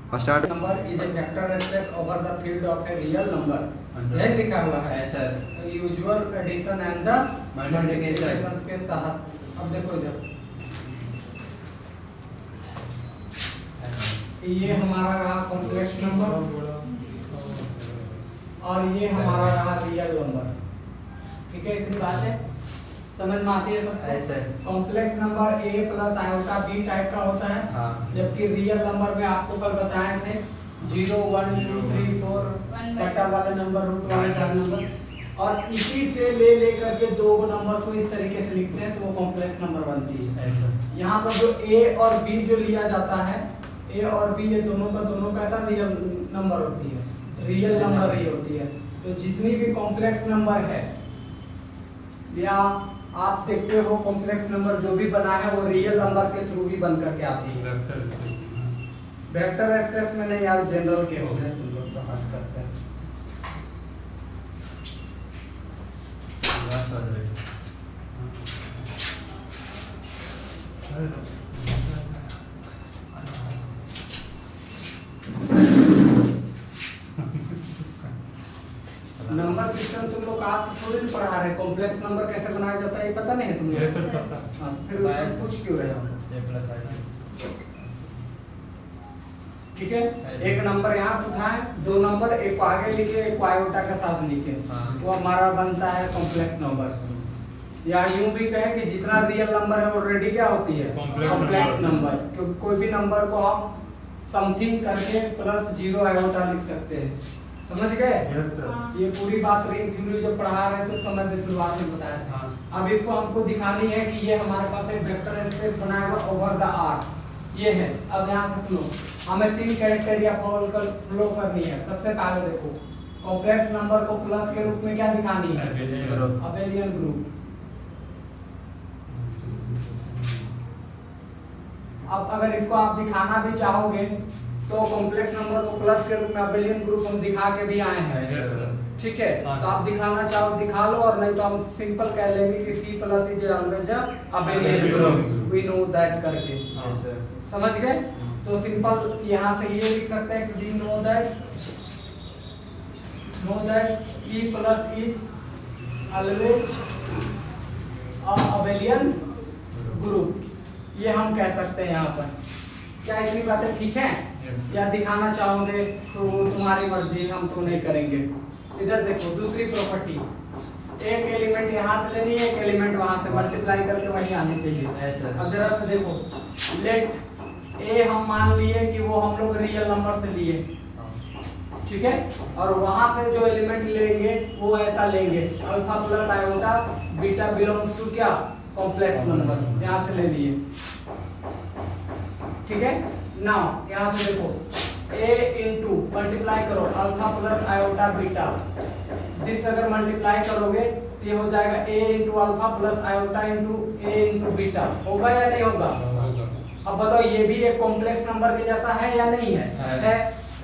Start. Number is a vector space over the field of a real number. यह लिखा हुआ है sir. Usual addition and the multiplication के तहत। अब देखो इधर, ये हमारा रहा कॉम्प्लेक्स नंबर और ये हमारा रहा रियल नंबर। ठीक है, इतनी बात है, समझ में आती है सबको? Complex number a plus iota b type का होता है। हाँ। जबकि रियल नंबर में आपको कल बताया थे 0 1 2 3 4 बटा वाले नंबर रूट वाले सारे नंबर, और इसी से ले करके दो नंबर को इस तरीके से लिखते हैं तो वो कॉम्प्लेक्स नंबर बनती है। यहाँ पर जो a और b जो लिया जाता है, a और b ये दोनों का कैसा रियल नंबर होती है, रियल नंबर ही होती है। तो जितनी भी कॉम्प्लेक्स नंबर है या आप देखते हो कॉम्प्लेक्स नंबर जो भी बना है वो रियल नंबर के थ्रू भी बन करके आती है। वेक्टर स्पेस में नहीं यार, जनरल केस में तुम लोग समझ करते हैं। नंबर सिस्टम तुम लोग आज से थोड़ी नहीं पढ़ा रहे, कॉम्प्लेक्स नंबर कैसे बनाया जाता है ये पता नहीं है तुम लोग? सर पता। हाँ, फिर उसमें पूछ क्यों रहे हो? ठीक है, एक नंबर यहाँ से उठाए, दो नंबर, एक को आगे लिखे एक को आयोटा के साथ लिखे, वो हमारा बनता है कॉम्प्लेक्स नंबर। या यूं भी कहें कि जितना रियल नंबर है ऑलरेडी क्या होती है, कॉम्प्लेक्स नंबर। क्योंकि कोई भी नंबर को हम समथिंग करके प्लस 0 आयोटा लिख सकते हैं। समझ गए? ये पूरी बात रिंग थ्योरी जब पढ़ा रहे थे तो समय में शुरुआत में बताया था। अब इसको हमको दिखानी है कि ये हमारे पास एक वेक्टर स्पेस बनाया हुआ ओवर द आर, ये है। अब ध्यान से सुनो, हमें 3 कैरेक्टर फ्लो करनी है। सबसे पहले देखो, कॉम्प्लेक्स नंबर को प्लस के रूप में क्या दिखानी है, अबेलियन ग्रुप। अब अगर इसको आप दिखाना भी चाहोगे तो कॉम्प्लेक्स नंबर को प्लस के रूप में अबेलियन ग्रुप हम दिखा के भी आए हैं। ठीक है, तो आप दिखाना चाहो दिखा लो, और नहीं तो हम सिंपल कह लेंगे कि C plus is always abelian group, we know that करके। समझ गए? तो सिंपल यहाँ से ये लिख सकते हैं कि we know that C plus is always abelian group, ये हम कह सकते हैं यहाँ पर। क्या इतनी बातें ठीक है? या दिखाना चाहोगे तो तुम्हारी मर्जी, हम तो नहीं करेंगे। इधर देखो दूसरी प्रॉपर्टी, एक एलिमेंट यहाँ से लेनी है, एक एलिमेंट वहां से मल्टीप्लाई करके वहीं आनी चाहिए। अब जरा से देखो, लेट ए हम मान लिए कि वो हम लोग रियल नंबर से लिए, ठीक है, और वहां से जो एलिमेंट लेंगे वो ऐसा लेंगे, alpha plus iota beta belongs to क्या, कॉम्प्लेक्स नंबर, यहाँ से ले लिए। ठीक है, नाउ यहाँ से देखो, a इंटू मल्टीप्लाई करो alpha plus iota beta, this अगर मल्टीप्लाई करोगे तो ये हो जाएगा a into alpha plus iota into a into beta. होगा या नहीं होगा? अब बताओ, ये भी एक कॉम्प्लेक्स नंबर के जैसा है या नहीं है? है।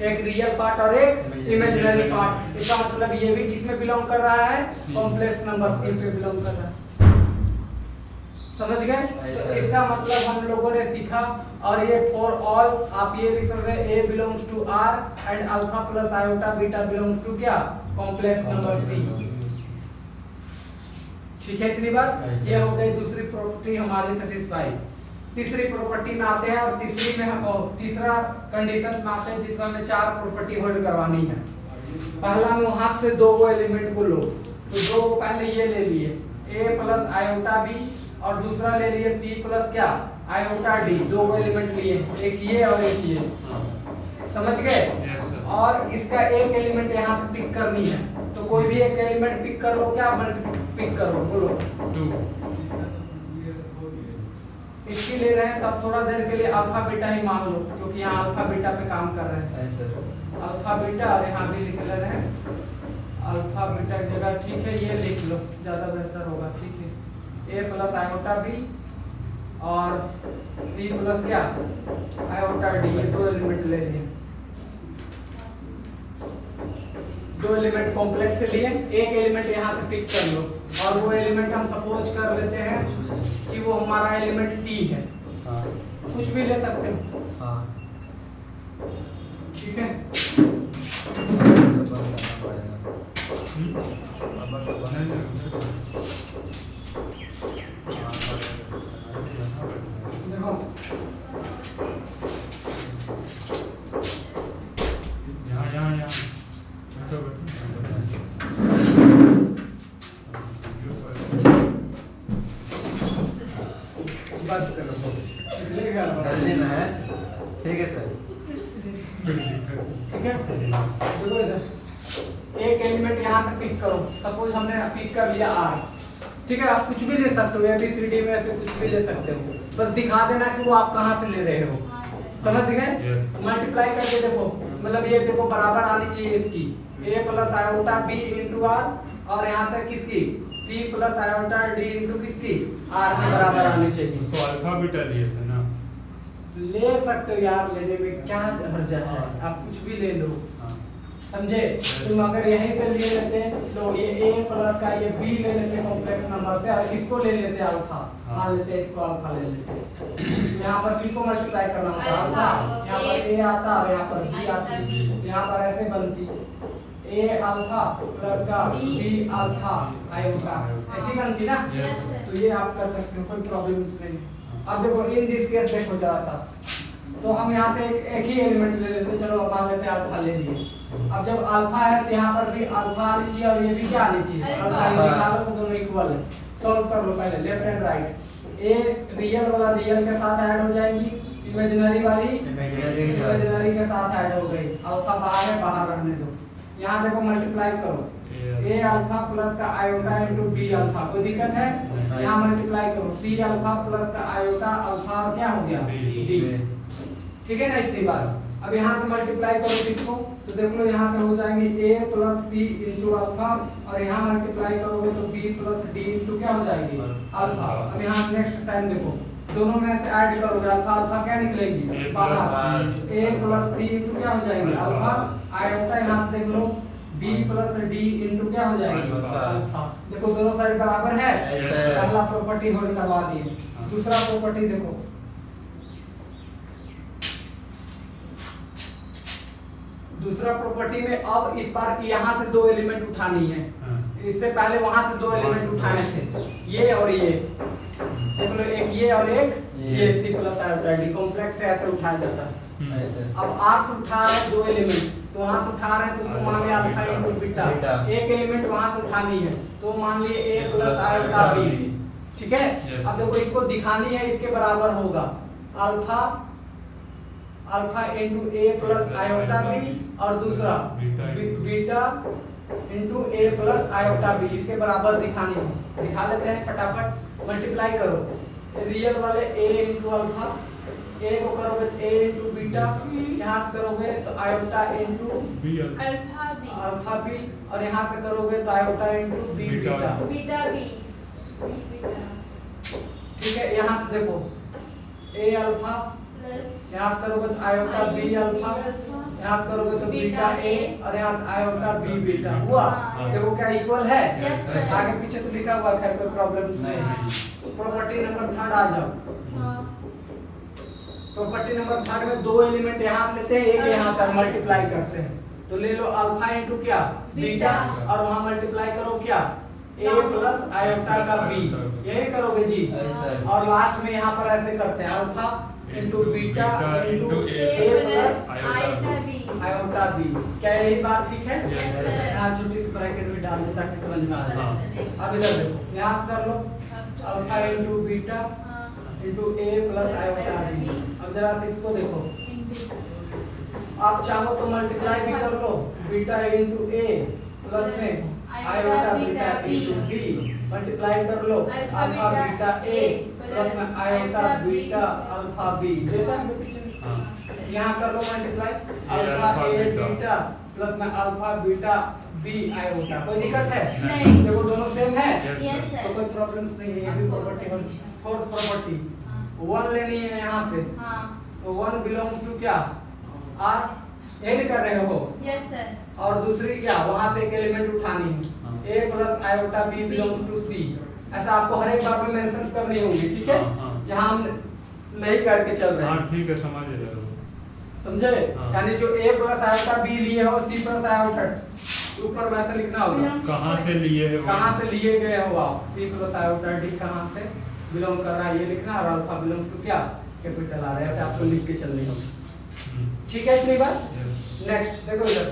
एक रियल पार्ट और एक इमेजिनरी पार्ट। इसका मतलब ये भी किस में बिलोंग कर रहा है, कॉम्प्लेक्स नंबर C पे बिलोंग कर रहा है। समझ गए? तो इसका मतलब हम लोगों ने सीखा, और ये फॉर ऑल आप ये लिख सकते हैं a belongs to r and alpha plus iota beta belongs to क्या, कॉम्प्लेक्स नंबर C। ठीक है, इतनी बात। ये हो गई दूसरी प्रॉपर्टी हमारी सेटिस्फाई। तीसरी प्रॉपर्टी में आते हैं, और तीसरी में हम तीसरा कंडीशन में आते हैं जिसमें हमें 4 प्रॉपर्टी होल्ड करवानी है। पहला में वहां से 2 एलिमेंट को लो, तो 2 को पहले ये ले लिए a प्लस आयोटा b, और दूसरा ले लिए C प्लस क्या, आयोटा d। 2 एलिमेंट लिए, एक ये और एक ये। समझ गए? और इसका एक एलिमेंट यहाँ से पिक करनी है, तो कोई भी एक एलिमेंट पिक कर लो, क्या पिक करो, बोलो 2। इसकी ले रहे हैं तब थोड़ा देर के लिए अल्फा बीटा ही मान लो, क्योंकि यहाँ अल्फा बीटा पे काम कर रहे हैं। अल्फा बीटा, और यहाँ भी लिख ले रहे हैं अल्फा बीटा की जगह, ठीक है, ये लिख लो, ज्यादा बेहतर होगा। ठीक है, a प्लस आयोटा b और c प्लस क्या, आयोटा d, ये 2 एलिमेंट ले लिए। 2 एलिमेंट कॉम्प्लेक्स से लिए, एक एलिमेंट यहाँ से पिक कर लो, और वो एलिमेंट हम सपोज कर लेते हैं कि वो हमारा एलिमेंट t है। कुछ भी ले सकते हो। ठीक है सर। ठीक है, देखो इधर एक एलिमेंट यहाँ से पिक करो। सपोज हमने पिक कर लिया R, ठीक है। आप कुछ भी ले सकते हो, ABCD में से कुछ भी ले सकते हो, बस दिखा देना कि वो आप कहाँ से ले रहे हो। समझ गए? मल्टीप्लाई करके देखो, मतलब ये देखो बराबर आनी चाहिए इसकी a plus iota b into R, और यहाँ से किसकी c plus iota d into किसकी r में बराबर आनी चाहिए। इसको अल्फा बीटा लिए थे ना, ले सकते हो यार, लेने में क्या हर्जा है, आप कुछ भी ले लो। समझे? तुम अगर यहीं से ले लेते तो ये a प्लस का ये b ले लेते कॉम्प्लेक्स नंबर से, और इसको ले लेते अल्फा, मान लेते इसको अल्फा ले लेते। यहाँ पर किसको मल्टीप्लाई करना होता अल्फा, यहाँ पर a आता और यहाँ पर b आती, यहाँ पर ऐसे बनती a अल्फा प्लस का b अल्फा आयोटा, ऐसी बनती ना। तो ये आप कर सकते हो, कोई प्रॉब्लम नहीं। अब देखो इन दिस केस देखो जरा सा, तो हम यहाँ से एक ही एलिमेंट ले लेते, चलो मान लेते हैं अल्फा ले लिए। अब जब अल्फा है तो यहाँ पर भी अल्फा आनी चाहिए और ये भी क्या आनी चाहिए अल्फा, ये निकालो तो दोनों इक्वल है। सॉल्व कर लो पहले left and right. A real वाला रियल के साथ ऐड हो जाएगी, इमेजिनरी वाली इमेजिनरी के साथ ऐड हो गई। अल्फा बाहर है, बाहर रहने दो। यहाँ देखो मल्टीप्लाई करो, a अल्फा प्लस का आयोटा इनटू b अल्फा, कोई दिक्कत है? यहाँ मल्टीप्लाई करो c अल्फा प्लस का आयोटा अल्फा, क्या हो गया d, ठीक है ना इतनी बार। अब यहाँ से मल्टीप्लाई करो किसको, तो देख लो यहाँ से हो जाएंगे a plus c into alpha, और यहाँ मल्टीप्लाई करोगे तो b प्लस d इंटू क्या हो जाएगी अल्फा। अब यहाँ नेक्स्ट टाइम देखो, दोनों में से ऐड करोगे अल्फा अल्फा क्या निकलेंगी बाहर, a प्लस c इंटू क्या हो जाएंगे अल्फा आयोटा, यहाँ से देख लो b प्लस d इंटू क्या हो जाएगी अल्फा। देखो दोनों साइड बराबर है, पहला प्रॉपर्टी होल्ड करवा दिए। दूसरा प्रॉपर्टी देखो, दूसरा प्रॉपर्टी में अब इस बार यहाँ से दो एलिमेंट उठानी है, इससे पहले वहां से दो एलिमेंट उठाए थे, ये और ये, देख लो एक ये और एक ये c plus iota d, complex से ऐसे उठाया जाता है ऐसे। अब r से उठा रहे हैं दो एलिमेंट, तो वहां से उठा रहे हैं तो उसको मान लिया अल्फा इनटू बीटा, एक एलिमेंट वहां से उठानी है तो मान लिए a प्लस आयोटा b, ठीक है। अब देखो इसको दिखानी है, इसके बराबर होगा alpha alpha into a plus iota b, और दूसरा beta into a plus iota b, इसके बराबर दिखानी है। दिखा लेते हैं फटाफट, मल्टीप्लाई करो रियल वाले a इनटू अल्फा, a को करोगे तो a इनटू बीटा, यहाँ से करोगे तो आयोटा इनटू अल्फा b, और यहाँ से करोगे तो iota into b beta b, ठीक है। यहाँ से देखो a अल्फा, यहाँ से करोगे तो आयोटा b अल्फा, यहाँ से करोगे तो बीटा a, और यहाँ से आयोटा b बीटा हुआ। देखो क्या इक्वल है, आगे पीछे तो लिखा हुआ, खैर कोई प्रॉब्लम नहीं है। प्रॉपर्टी नंबर थर्ड आ जाओ। प्रॉपर्टी नंबर थर्ड में दो एलिमेंट यहाँ से लेते हैं, एक यहाँ से मल्टीप्लाई करते हैं, तो ले लो अल्फा इनटू क्या बीटा, और वहाँ मल्टीप्लाई करो क्या a प्लस आयोटा का b, यही करोगे जी। और लास्ट में यहाँ पर ऐसे करते हैं alpha into beta into a plus iota b, क्या यही बात ठीक है? यहाँ छोटी सी ब्रैकेट भी डाल दो ताकि समझ में आ जाए। अब इधर देखो, यहाँ से कर लो alpha into beta into a plus iota b। अब जरा से इसको देखो, आप चाहो तो मल्टीप्लाई भी कर लो, बीटा इनटू a प्लस में iota beta into b, multiply कर लो अल्फा बीटा a प्लस में आयोटा बीटा अल्फा b, जैसा हमने पीछे यहाँ कर लो multiply alpha a beta plus में अल्फा बीटा b आयोटा, कोई दिक्कत है? नहीं। देखो दोनों सेम है, तो कोई प्रॉब्लम्स नहीं है। ये भी प्रॉपर्टी है। फोर्थ प्रॉपर्टी 1 लेनी है यहाँ से, तो 1 बिलोंग्स टू क्या r, यही कर रहे हो। Yes sir. और दूसरी क्या, वहां से एक एलिमेंट उठानी है, a plus iota b belongs to c, ऐसा आपको हर एक बार में मेंशन करनी होंगी, ठीक है। जहां हम नहीं करके चल रहे हैं, ठीक है, समझ रहे हो, समझे? यानी जो a प्लस आयोटा b लिए हो, c प्लस आयोटा ऊपर वैसे लिखना होगा, कहां से लिए है, कहां से लिए गए हो आप, c प्लस आयोटा d कहां से बिलोंग कर रहा है ये लिखना, और अल्फा बिलोंग्स टू क्या कैपिटल आर, ऐसे आपको लिख के चलनी होगी, ठीक है इतनी बात। नेक्स्ट देखो इधर,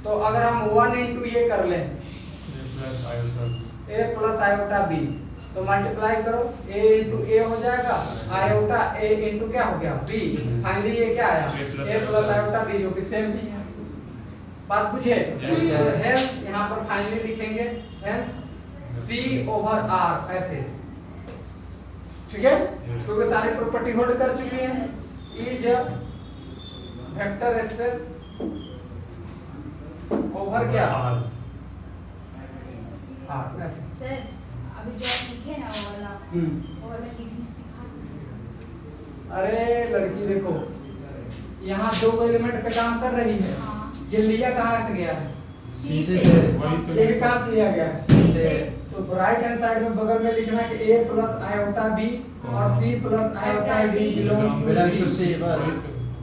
तो अगर हम 1 इंटू ये कर लें a प्लस आयोटा b, तो मल्टीप्लाई करो, a इंटू ए हो जाएगा, आयोटा a इंटू क्या हो गया b, फाइनली ये क्या आया a प्लस आयोटा b, जो कि सेम भी है। बात पूछे तो हेंस यहाँ पर फाइनली लिखेंगे हेंस c ओवर r ऐसे, ठीक है, क्योंकि सारी प्रॉपर्टी होल्ड कर चुकी है। इज वेक्टर स्पेस ओवर क्या r ऐसे। सर अभी जो आप लिखे ना वो वाला लिखने सिखा दीजिए। अरे लड़की देखो, यहाँ दो एलिमेंट पे काम कर रही है, हाँ। ये लिया कहाँ से गया है, सी से वही तो ये भी कहाँ से लिया गया है, सी से। तो राइट हैंड साइड में बगल में लिखना कि a प्लस आयोटा b और c plus iota d belongs to c,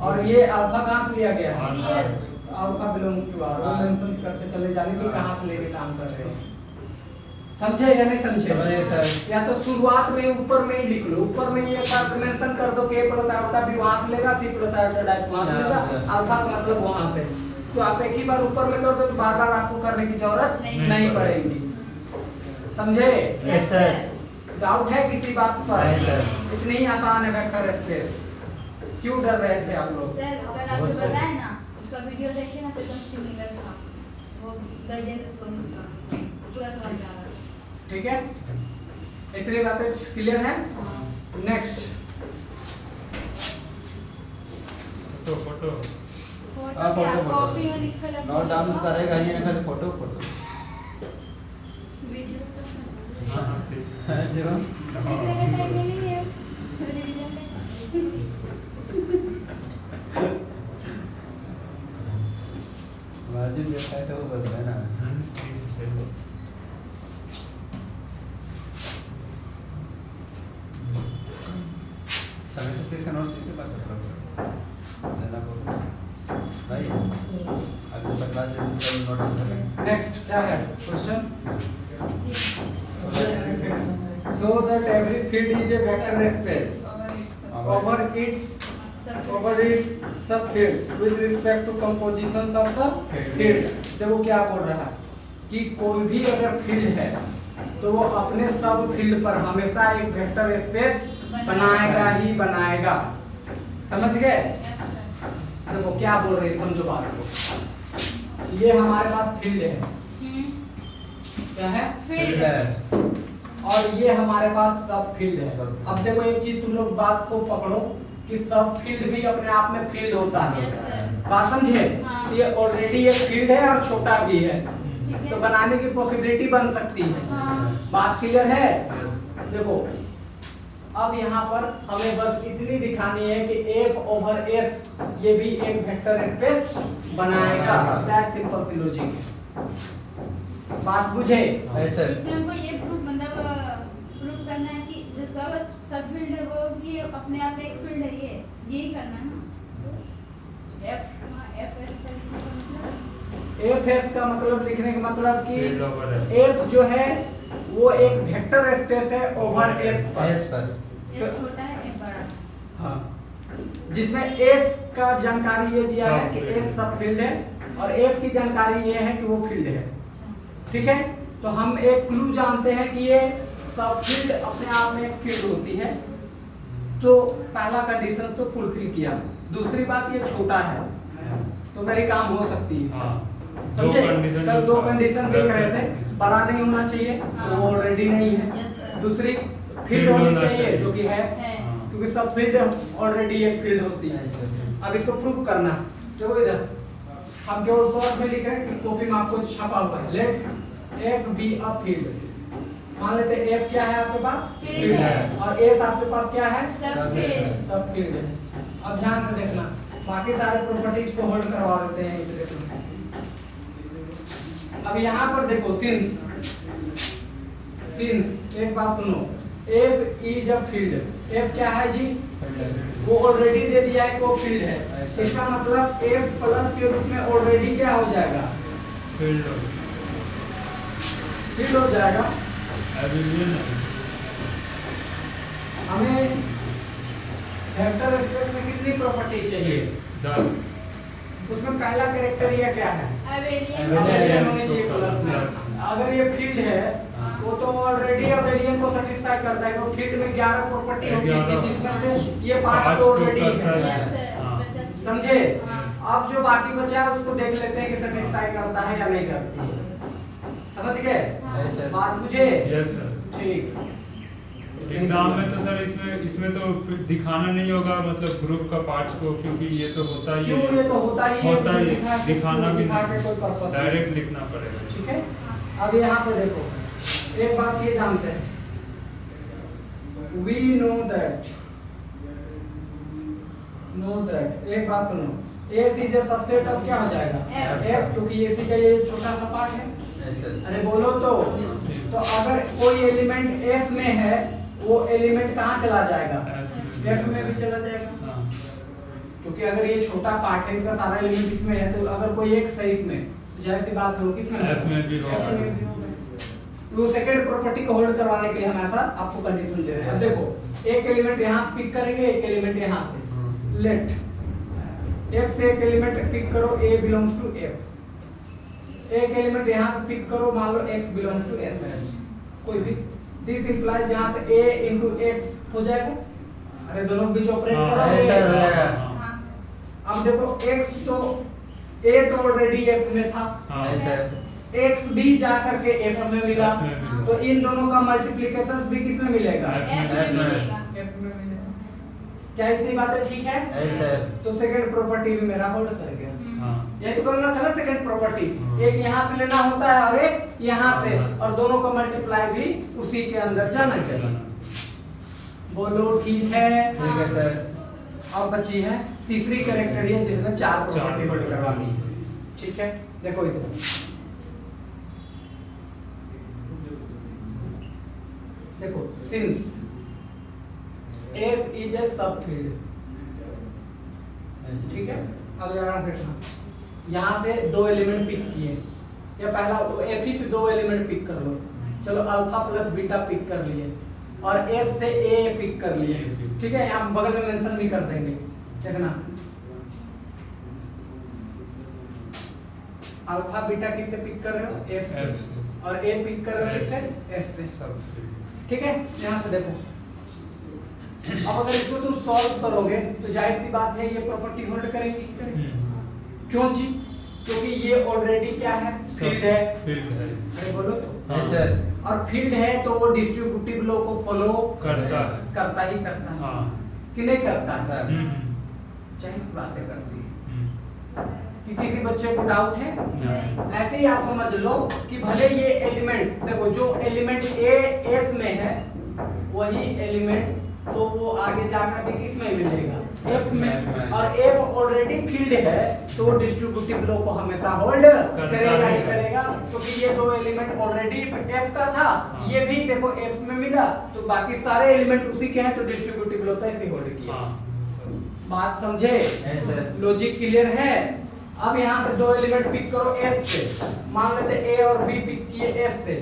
और ये अल्फा कहाँ से लिया गया है, Yes. Alpha belongs to r, वो मेंशंस करते चले जाने की कहाँ से लेके काम कर रहे हैं, समझे या नहीं समझे? समझे सर। या तो शुरुआत में ऊपर में ही लिख लो, ऊपर में ये बात मेंशन कर दो कि a प्लस आयोटा b वहां से लेगा, c प्लस आयोटा d वहां से लेगा, अल्फा का मतलब वहां से, तो आप एक ही बार ऊपर में कर दो तो बार बार आपको करने की जरूरत नहीं पड़ेगी, समझे? Yes sir. डाउट है किसी बात पर? नहीं सर। इतनी ही आसान है वेक्टर स्पेस, क्यों डर रहे थे आप लोग? सर अगर आपको बताए ना उसका वीडियो देखिए ना तो एकदम सिमिलर था, वो गजेंद्र सोनी का पूरा समझ आ रहा है। ठीक है, इतनी बातें क्लियर है? नेक्स्ट फोटो फोटो हाँ, फोटो क्या फोटो, कॉपी फोटो। में लिखा लगा नोट डाउन तो करेगा ही ना, खाली फोटो वीडियो हाँ ठीक है शिवम। वाजिब देखा है तो वो बस है ना। समय से इसका नोट से पास कर लेना को भाई अगले क्लास में नोट करेंगे। नेक्स्ट क्या है question? So that every field is a vector space over its subfields with respect to compositions of the field। देखो क्या बोल रहा है कि कोई भी अगर फील्ड है तो वो अपने सब फील्ड पर हमेशा एक वेक्टर स्पेस बनाएगा ही बनाएगा, समझ गए? देखो क्या बोल रहे हैं, समझो बात को। ये हमारे पास फील्ड है, क्या है? फील्ड है और ये हमारे पास सब फील्ड है। अब देखो एक चीज तुम लोग बात को पकड़ो कि सब फील्ड भी अपने आप में फील्ड होता है, Yes, sir. बात समझे? हाँ। ये ऑलरेडी एक फील्ड है और छोटा भी है, ठीक है। तो बनाने की पॉसिबिलिटी बन सकती है। हाँ। बात क्लियर है? देखो अब यहाँ पर हमें बस इतनी दिखानी है कि F ओवर S ये भी एक वेक्टर स्पेस बनाएगा, दैट सिंपल सी लॉजिक है। बात बुझे? ऐसा इसमें हमको ये प्रूफ प्रूफ करना है कि जो सब फील्ड है वो भी अपने आप एक फील्ड है, ये यही करना है ना। एफ एस का मतलब एफ एस का मतलब लिखने का मतलब कि फील्ड ओवर एस। एफ जो है वो एक वेक्टर स्पेस है ओवर एस पर, एस पर ए छोटा है ए बड़ा। हाँ, जिसमें एस का जानकारी ये दिया है कि सब एस सब फील्ड है और एफ की जानकारी ये है कि वो फील्ड है, ठीक है? तो हम एक क्लू जानते हैं कि ये सब फील्ड अपने आप में एक फील्ड होती है, तो पहला कंडीशन तो फुलफिल किया। दूसरी बात ये छोटा है तो मेरी काम हो सकती है, हाँ समझे? तो दो कंडीशन देख रहे थे, बड़ा नहीं होना चाहिए तो वो ऑलरेडी नहीं है, Yes, sir. दूसरी फील्ड फील्ड होनी होना चाहिए चाहिए। जो कि है, है। क्योंकि सब फील्ड ऑलरेडी एक फील्ड होती है। अब इसको प्रूव करना, देखो इधर हम केवल शॉर्ट में लिख रहे हैं कि कॉपी में आपको छपा हुआ है, let F be a field. मान लेते हैं एफ क्या है आपके पास, फील्ड है, और एस आपके पास क्या है, सब फील्ड। सब फील्ड है। अब ध्यान से देखना, बाकी सारे प्रॉपर्टीज को होल्ड करवा देते हैं इस में। अब यहाँ पर देखो सिंस एक बात सुनो, F is a field. F क्या है जी, वो ऑलरेडी दे दिया है कि वो फील्ड है, इसका मतलब एफ प्लस के रूप में ऑलरेडी क्या हो जाएगा, फील्ड हो जाएगा। अभी ये नहीं हमें वेक्टर स्पेस में कितनी प्रॉपर्टी चाहिए, 10 उसमें पहला कैरेक्टरिया क्या है, अबेलियन अबेलियन होने चाहिए प्लस में। अगर ये फील्ड है वो तो ऑलरेडी अबेलियन को सेटिस्फाई करता है। वो फील्ड में 11 प्रॉपर्टी होती है जिसमें से ये 5 तो ऑलरेडी है। Yes sir. समझे? हाँ। अब जो बाकी बचा है उसको देख लेते हैं कि सेटिस्फाई करता है या नहीं करती है। समझ गए हाँ। बात? मुझे यस सर। ठीक। एग्जाम में तो सर इसमें तो फिर दिखाना नहीं होगा मतलब ग्रुप का पार्ट्स को, क्योंकि ये तो होता ही क्यों? ये तो होता ही है, दिखाना भी दिखा के कोई पर्पस डायरेक्ट लिखना पड़ेगा। ठीक है। अब यहाँ पे देखो एक बात ये जानते हैं, we know that एक बात सुनो, AC इज सबसेट ऑफ क्या हो जाएगा F, क्योंकि AC का ये छोटा सा पार्ट है। अरे बोलो तो अगर कोई एलिमेंट S में है वो एलिमेंट कहाँ चला जाएगा? F में भी चला जाएगा। हाँ। क्योंकि अगर ये छोटा पार्ट है इसका सारा एलिमेंट इसमें है तो अगर कोई एक सही इसमें तो जाहिर सी बात है वो किसमें F में भी होगा। F में भी होगा। तो सेकंड प्रॉपर्टी को होल्ड करवाने के लिए हम ऐसा आपको कंडीशन दे रहे हैं। अब देखो एक एलिमेंट यहाँ से पिक करेंगे, एक एलिमेंट यहाँ से। लेट F से एक एलिमेंट पिक करो, A बिलोंग्स टू F। एक एलिमेंट यहाँ से पिक करो, मान लो X बिलोंग्स टू S, कोई भी। दिस इंप्लाइज यहाँ से A into X हो जाएगा। अरे दोनों बीच ऑपरेट करोगे। अब देखो X तो A तो ऑलरेडी F में था, X भी जा करके F में मिला, तो इन दोनों का मल्टीप्लिकेशन भी किसमें मिलेगा? F में मिलेगा। F में मिलेगा। क्या इतनी बातें ठीक है? तो सेकंड प्रॉपर्टी भी मेरा होल्ड कर गया। यही तो करना था ना सेकंड प्रॉपर्टी। एक यहाँ से लेना होता है और एक यहाँ से, और दोनों का मल्टीप्लाई भी उसी के अंदर जाना चाहिए। बोलो ठीक है? ठीक है सर। अब बची है तीसरी कैरेक्टर है जिसमें 4 प्रॉपर्टी होल्ड करवानी है। ठीक है, देखो इधर देखो, since S is a subfield, ठीक है। अब यहाँ देखना, यहाँ से 2 एलिमेंट पिक किए, या पहला तो F ही से 2 एलिमेंट पिक कर लो। चलो अल्फा प्लस बीटा पिक कर लिए और S से A पिक कर लिए। ठीक है, यहाँ बगल में मेंशन भी कर देंगे। देखना अल्फा बीटा किससे पिक कर रहे हो? F से, और A पिक कर रहे हो किससे? S से। ठीक है, यहाँ से देखो। अब अगर इसको तुम सॉल्व करोगे तो जाहिर सी बात है ये प्रॉपर्टी होल्ड करेंगी। क्यों जी? क्योंकि ये ऑलरेडी क्या है? फील्ड है। अरे बोलो तो। हाँ सर। और फील्ड है तो वो डिस्ट्रीब्यूटिव लॉ को फॉलो करता ही करता है। हाँ। कि नहीं करता है? हम्म। बातें करती है। कि किसी बच्चे को डाउट है? नहीं। ऐसे ही आप समझ लो कि भले ये एलिमेंट, देखो जो एलिमेंट A S में है वही एलिमेंट तो वो आगे जाकर के किस में मिलेगा? F में। और F ऑलरेडी फील्ड है तो वो डिस्ट्रीब्यूटिव लॉ को हमेशा होल्ड करेगा ही करेगा, क्योंकि ये 2 एलिमेंट ऑलरेडी F का था। ये भी देखो F में मिला तो बाकी सारे एलिमेंट उसी के हैं तो डिस्ट्रीब्यूटिव लॉ तो ऐसे होल्ड किया। बात समझे? लॉजिक क्लियर है? अब यहाँ से 2 एलिमेंट पिक करो S से, मान लेते A और B पिक किए S से,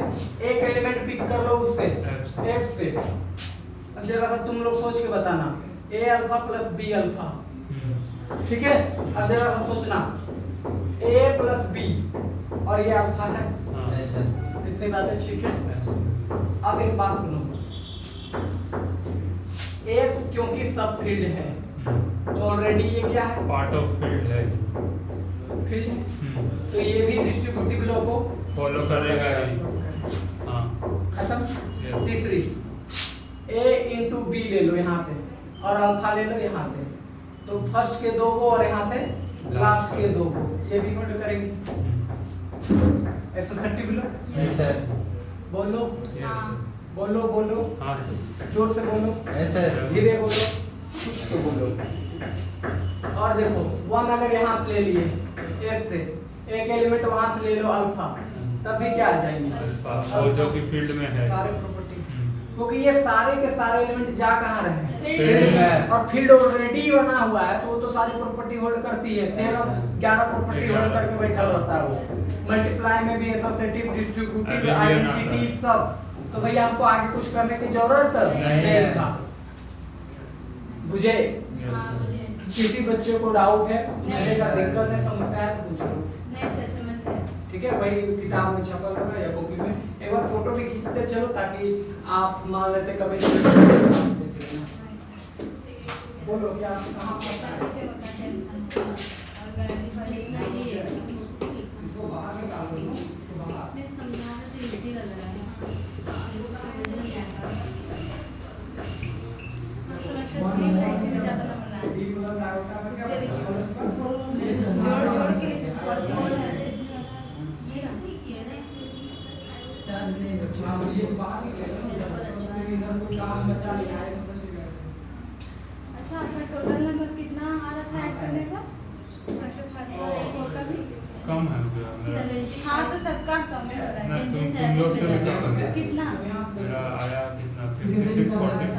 एक एलिमेंट पिक कर लो उससे F से। अब जरा सा तुम लोग सोच के बताना, A alpha plus B alpha, ठीक है। अब जरा सा सोचना, A प्लस B और ये अल्फा है। इतनी बातें ठीक है। अब एक बात सुनो, S क्योंकि सब फील्ड है तो ऑलरेडी ये क्या है? पार्ट ऑफ फील्ड है। फील्ड है तो ये भी डिस्ट्रीब्यूटिव लॉ को फॉलो करेगा ही। हाँ। खत्म। तीसरी A इंटू बी ले लो यहाँ से और अल्फा ले लो यहाँ से, तो फर्स्ट के 2 को और यहाँ से लास्ट के 2 को ये भी होल्ड करेंगे। Associative law. Yes sir. बोलो बोलो बोलो, हाँ सर। जोर से बोलो, यस सर। धीरे बोलो, कुछ तो बोलो। और देखो 1 अगर यहाँ से ले लिए S से, एक एलिमेंट वहां से ले लो अल्फा, तब भी क्या आ जाएंगे? अल्फा, वो जो कि फील्ड में है। सारे प्रॉपर्टी, क्योंकि ये सारे के सारे एलिमेंट जा कहाँ रहे हैं? फील्ड में। और फील्ड ऑलरेडी बना हुआ है तो वो तो सारी प्रॉपर्टी होल्ड करती है। 13-11 प्रॉपर्टी होल्ड करके बैठा रहता है वो। मल्टीप्लाई में भी एसोसिएटिव, डिस्ट्रीब्यूटिव, आइडेंटिटी सब। तो भैया हमको आगे कुछ करने की जरूरत नहीं था। बुझे? किसी बच्चे को डाउट है, पूछने का दिक्कत है, समस्या है, पूछ लो। नहीं सर, समझ गए। ठीक है, वही किताब में छपल होगा या कॉपी में। एक बार फोटो भी खींचते चलो ताकि आप मान लेते कभी बोलो क्या कहाँ पढ़ता है? इसको बाहर निकाल दो ना, इसको बाहर। अच्छा, आपका टोटल नंबर कितना आ रहा था ऐड करने का? कम है भैया मेरा। हाँ तो सबका कम है हो रहा ना, है। तुम लोग से भी कम है। कितना? मेरा आया कितना 56 40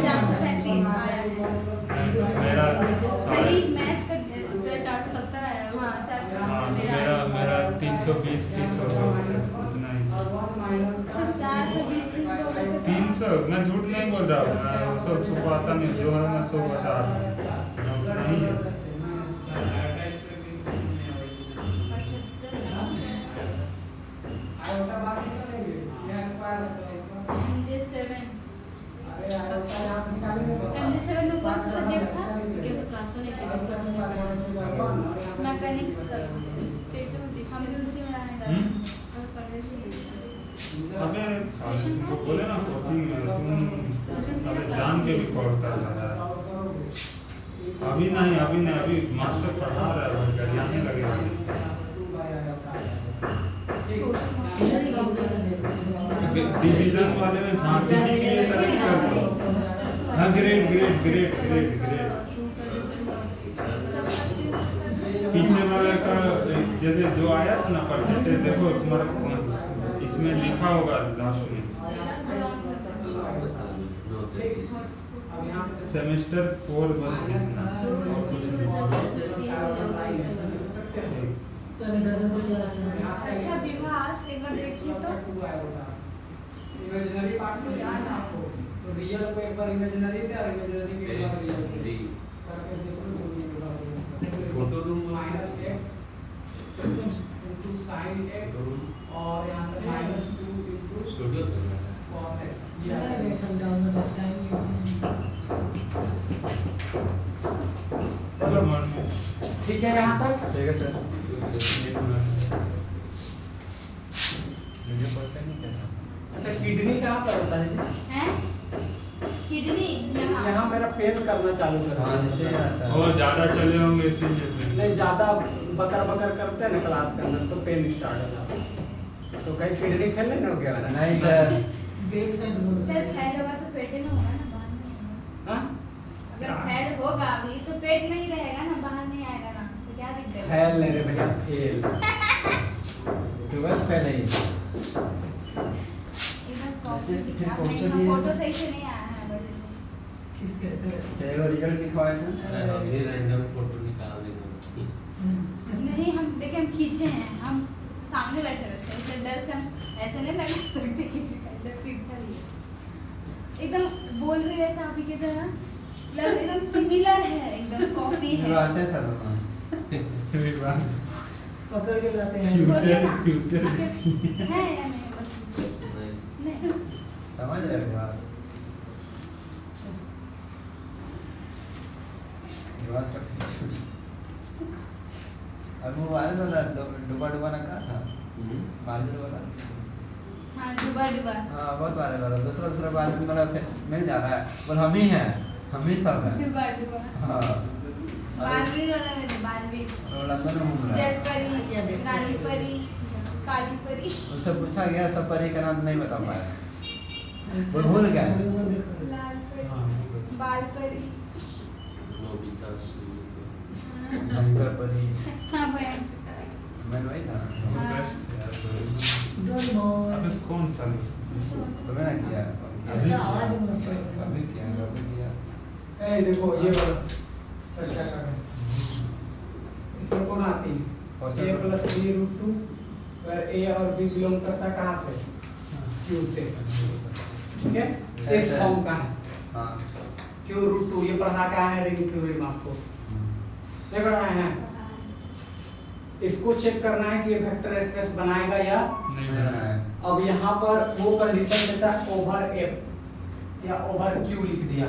437 आया है। मेरा खाली मैथ का 470 आया। हाँ हाँ, 470 मेरा 320 30 होगा उससे उतना ही। 420 300 मैं झूठ नहीं बोल रहा हूँ, मैं सब छुपाता नहीं, जो है मैं सब बता रहा हूँ, उतना ही है। MD7 में कौन सा सब्जेक्ट था? मैकेनिक्स का। हम भी उसी में आएंगे। अबे साले तुमको बोले ना कोचिंग में तुम साले जान के भी पढ़ता है। अभी नहीं अभी मास्टर पढ़ा रहा है और गरियाने लगे डिवीजन वाले में फांसी के लिए सेलेक्ट कर दो। हाँ ग्रेड पीछे वाले का जैसे जो आया था ना परसेंटेज देखो तुम्हारा इसमें लिखा होगा लास्ट में सेमेस्टर 4 बस लिखना और कुछ अच्छा विभास एक बार देखिए तो इमेजिनरी पार्ट में जाना है आपको, तो रियल को एक बार इमेजिनरी से और इमेजिनरी को एक बार रियल से करके देखो। Photo room -x into sin x और यहाँ से -2 into स्टूडियो cos x। ठीक है यहाँ तक? ठीक है सर। मुझे पता नहीं क्या था। अच्छा किडनी कहाँ पर होता है? हैं? किडनी यहाँ मेरा पेन करना चालू कर हाँ नीचे रहा आता है। और ज़्यादा चले होंगे इसीलिए नहीं ज़्यादा बकर करते हैं ना क्लास के अंदर तो पेन स्टार्ट हो जाता है। तो कहीं किडनी फेल नहीं हो गया? नहीं सर। सर फैल होगा तो पेट में होगा ना, बाहर नहीं होगा। हाँ? अगर फैल होगा भी तो पेट में ही रहेगा ना, बाहर नहीं आएगा ना, तो क्या दिक्कत है? फेल नहीं रे भैया, फेल। 12 फेल है। इधर कॉपी फिर दिखा कौन सा नहीं, दिए? फोटो सही से नहीं आया है बड़े। तेरे रिजल्ट दिखवाया था? अरे हम भी रैंडम फोटो निकाल देंगे। नहीं हम देखिए, हम खींचे हैं, हम सामने बैठे रहते हैं, इसलिए डर से हम ऐसे नहीं लगा सकते किसी का, डर पीछा लिए एकदम बोल भी रहे थे अभी की तरह, मतलब एकदम सिमिलर है, एकदम कॉपी है। वैसे था ना। पकड़ के लाते हैं। फ्यूचर है या नहीं बस नहीं। समझ रहे हो बात? बस अब मोबाइल वाला डुबा ना कहा था मालूम वाला। हाँ डुबा हाँ बहुत बार वाला दूसरा बार में मतलब मिल जा रहा है, पर हम ही हैं, हम ही सब हैं। डुबा हाँ बालवीर वाला में बालवीर, और लंदन में घूम रहा है। जग परी, रानी परी, काली परी। उससे पूछा गया सब परी का नाम नहीं बता पाया। वो भूल गया। लाल परी, बाल परी, नोबिता सूर्य भयंकर परी। हाँ भयंकर। मैं वही था। अबे कौन चालू तो मैंने किया। उसका आवाज भी मस्त है। अभी किया। ए देखो ये वाला चर्चा कर रहे हैं। इसमें कौन आती है? a plus b root 2 where a और b बिलोंग करता है कहाँ से? q से। ठीक है? इस ऐसे। फॉर्म का है। हाँ। q रूट 2 ये पढ़ा का है रिंग थ्योरी में आपको। नहीं बढ़ाए हैं। इसको चेक करना है कि ये वेक्टर स्पेस बनाएगा या नहीं बना है। अब यहाँ पर वो कंडीशन देता है ओवर एफ या ओवर क्यू लिख दिया,